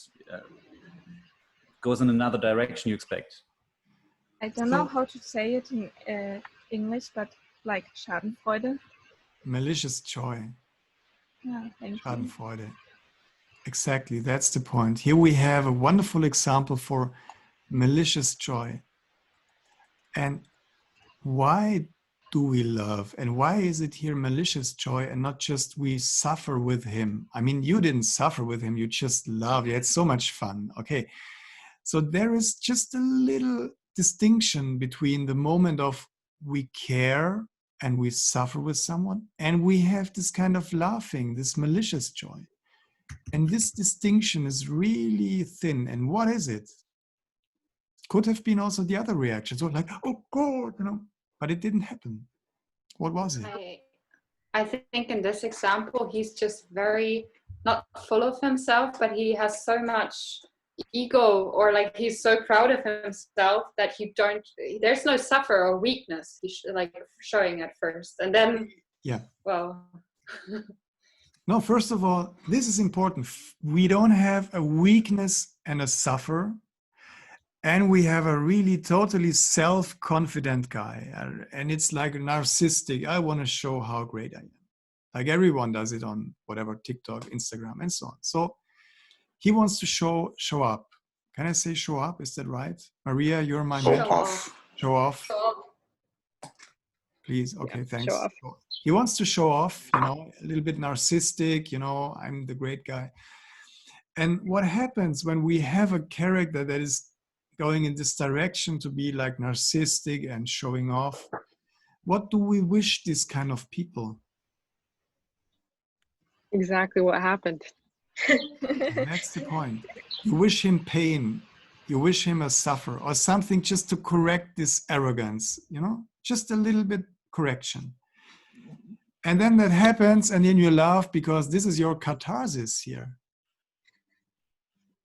goes in another direction you expect. I don't know how to say it in English, but like Schadenfreude. Malicious joy. Yeah, thank you. Schadenfreude. Exactly, that's the point. Here we have a wonderful example for malicious joy. And why do we love? And why is it here malicious joy and not just we suffer with him? I mean, you didn't suffer with him, you just love. You had so much fun. Okay. So there is just a little distinction between the moment of we care and we suffer with someone, and we have this kind of laughing, this malicious joy. And this distinction is really thin. And what is it? Could have been also the other reaction. So like, oh God, you know, but it didn't happen. What was it? I think in this example, he's just very, not full of himself, but he has so much ego, or like he's so proud of himself that there's no suffer or weakness he's like showing at first. And then, yeah. Well. No, first of all, this is important. We don't have a weakness and a suffer. And we have a really totally self-confident guy. And it's like narcissistic. I want to show how great I am. Like everyone does it on whatever, TikTok, Instagram, and so on. So he wants to show up. Can I say show up? Is that right? Maria, you're my show mentor. off. Show off. Show off. Please. Okay, yeah, thanks. show off. He wants to show off, you know, a little bit narcissistic, you know, I'm the great guy. And what happens when we have a character that is going in this direction to be like narcissistic and showing off, what do we wish this kind of people? Exactly what happened. That's the point. You wish him pain. You wish him a suffer or something just to correct this arrogance, you know, just a little bit correction. And then that happens and then you laugh because this is your catharsis here.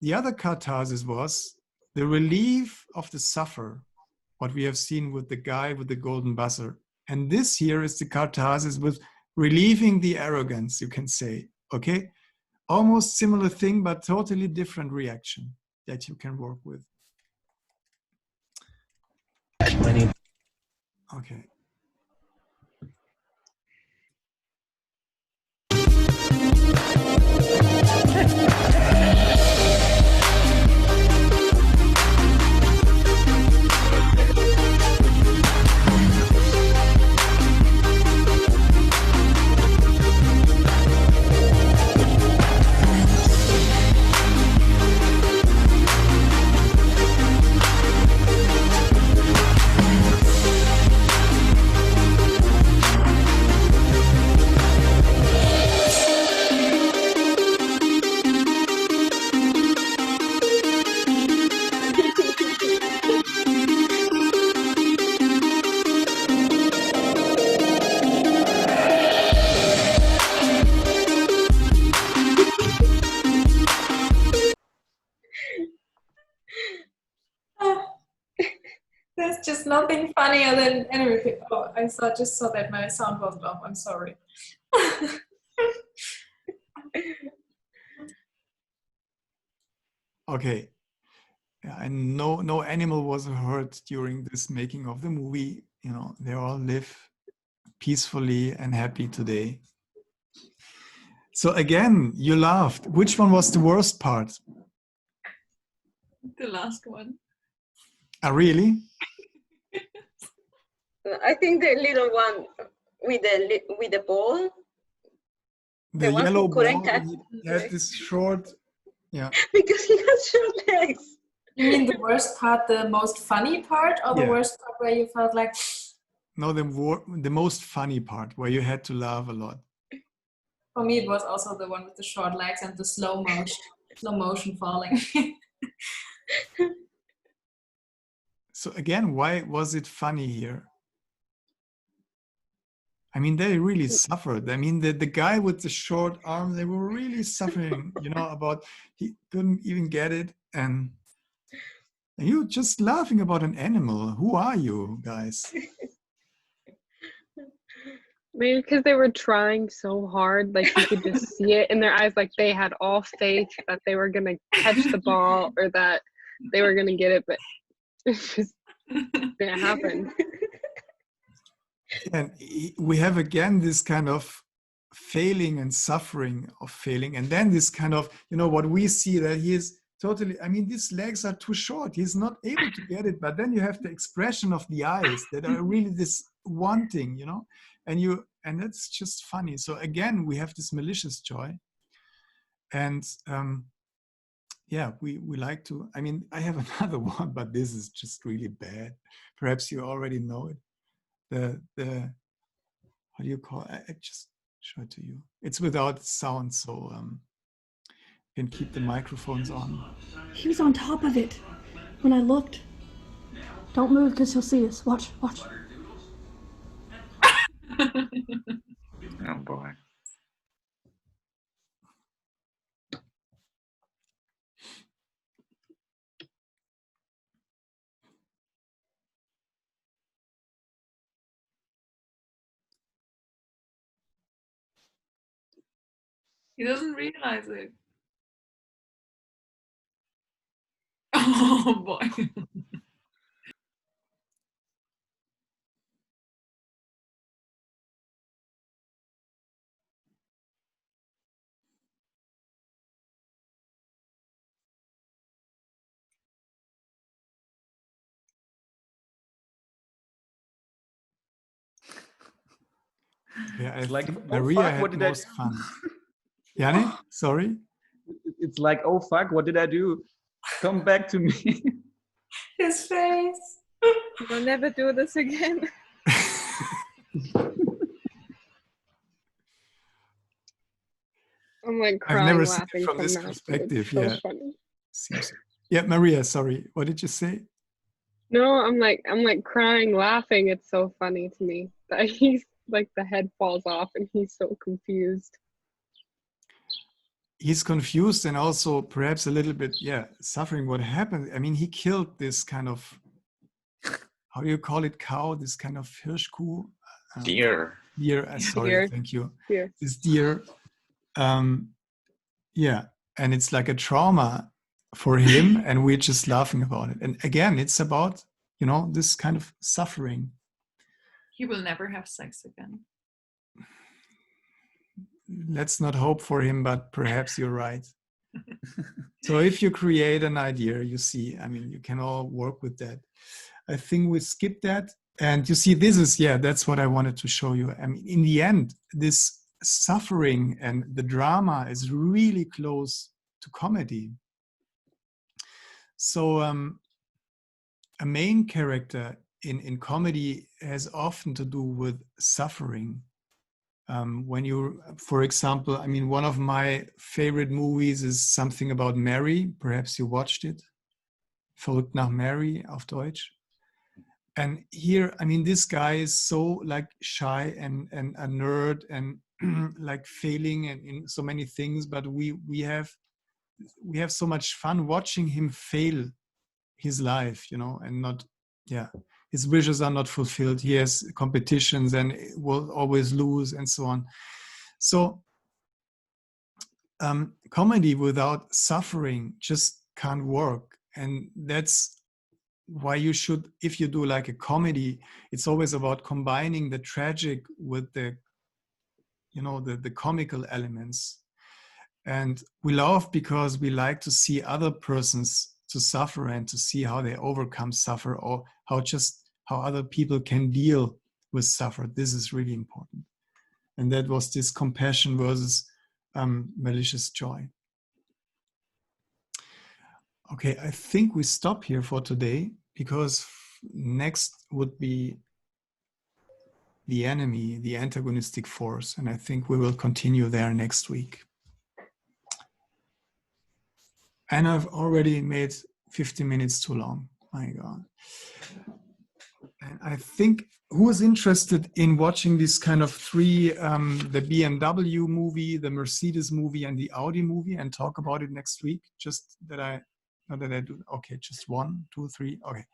The other catharsis was the relief of the suffer, what we have seen with the guy with the golden buzzer. And this here is the catharsis with relieving the arrogance, you can say, okay? Almost similar thing, but totally different reaction that you can work with. Okay. There's just nothing funnier than anyway. Oh, I just saw that my sound wasn't off. I'm sorry. Okay. Yeah, and no animal was hurt during this making of the movie. You know, they all live peacefully and happy today. So again, you laughed. Which one was the worst part? The last one. Ah, really? I think the little one with the ball. The one yellow who couldn't ball, catch he had this short, yeah. because he has short legs. You mean the worst part, the most funny part, or the Yeah. worst part where you felt like? No, the most funny part where you had to laugh a lot. For me, it was also the one with the short legs and the slow motion falling. So again, why was it funny here? I mean, they really suffered. I mean, the guy with the short arm, they were really suffering, you know, about he couldn't even get it. And you just laughing about an animal. Who are you guys? Maybe because they were trying so hard, like you could just see it in their eyes, like they had all faith that they were gonna catch the ball or that they were gonna get it, but it just didn't happen. And we have again this kind of failing and suffering of failing. And then this kind of, you know, what we see that he is totally, I mean, these legs are too short. He's not able to get it. But then you have the expression of the eyes that are really this wanting, you know, and that's just funny. So again, we have this malicious joy. And yeah, we like to, I mean, I have another one, but this is just really bad. Perhaps you already know it. The how do you call it? I just show it to you. It's without sound, so you can keep the microphones on. He was on top of it when I looked. Don't move because he'll see us. Watch, watch. Oh boy. He doesn't realize it. Oh boy. Yeah, I It's like, think oh Maria fuck, had what did I most fun. Yanni, sorry? It's like, oh fuck, what did I do? Come back to me. His face. We'll never do this again. I'm like I've crying never seen laughing it from this that. perspective. It's so Yeah. funny. Yeah, Maria, sorry. What did you say? No, I'm like crying laughing. It's so funny to me that he's like the head falls off and he's so confused. He's confused and also perhaps a little bit, suffering. What happened? I mean, he killed this kind of, how do you call it, cow? This kind of Hirschkuh? Deer. Deer, sorry, Deer. thank you. Deer. This deer. And it's like a trauma for him, and we're just laughing about it. And again, it's about, this kind of suffering. He will never have sex again. Let's not hope for him, but perhaps you're right. So if you create an idea, you see, I mean, you can all work with that. I think we skip that. And you see, this is, that's what I wanted to show you. I mean, in the end, this suffering and the drama is really close to comedy. So a main character in comedy has often to do with suffering. When you, for example, I mean, one of my favorite movies is something about Mary. Perhaps you watched it. Verrückt nach Mary auf Deutsch. And here, I mean, this guy is so like shy and a nerd and like failing and in so many things, but we have so much fun watching him fail his life, and not, his wishes are not fulfilled. He has competitions and will always lose and so on. So comedy without suffering just can't work. And that's why you should, if you do like a comedy, it's always about combining the tragic with the, the comical elements. And we laugh because we like to see other persons to suffer and to see how they overcome suffer, or how other people can deal with suffer. This is really important. And that was this compassion versus malicious joy. Okay, I think we stop here for today, because next would be the enemy, the antagonistic force. And I think we will continue there next week. And I've already made 15 minutes too long. My God. And I think, who is interested in watching this kind of three, the BMW movie, the Mercedes movie, and the Audi movie, and talk about it next week? Just that not that I do. Okay, just 1, 2, 3. Okay.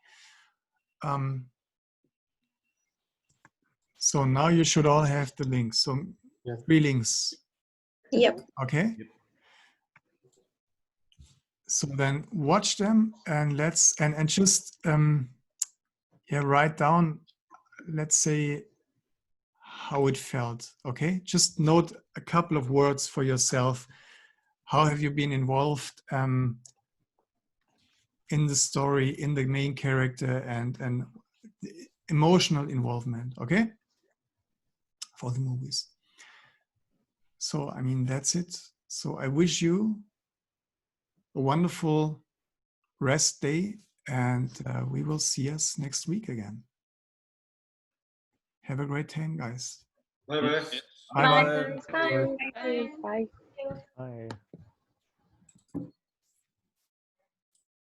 So now you should all have the links. So 3 links. Yep. Okay. Yep. So then watch them and just write down, let's say, how it felt. Okay, just note a couple of words for yourself. How have you been involved in the story, in the main character, and emotional involvement? Okay, for the movies. So I mean, that's it. So I wish you a wonderful rest day, and we will see us next week again. Have a great time, guys. Bye-bye. Bye-bye. Bye. Bye. Bye. Bye.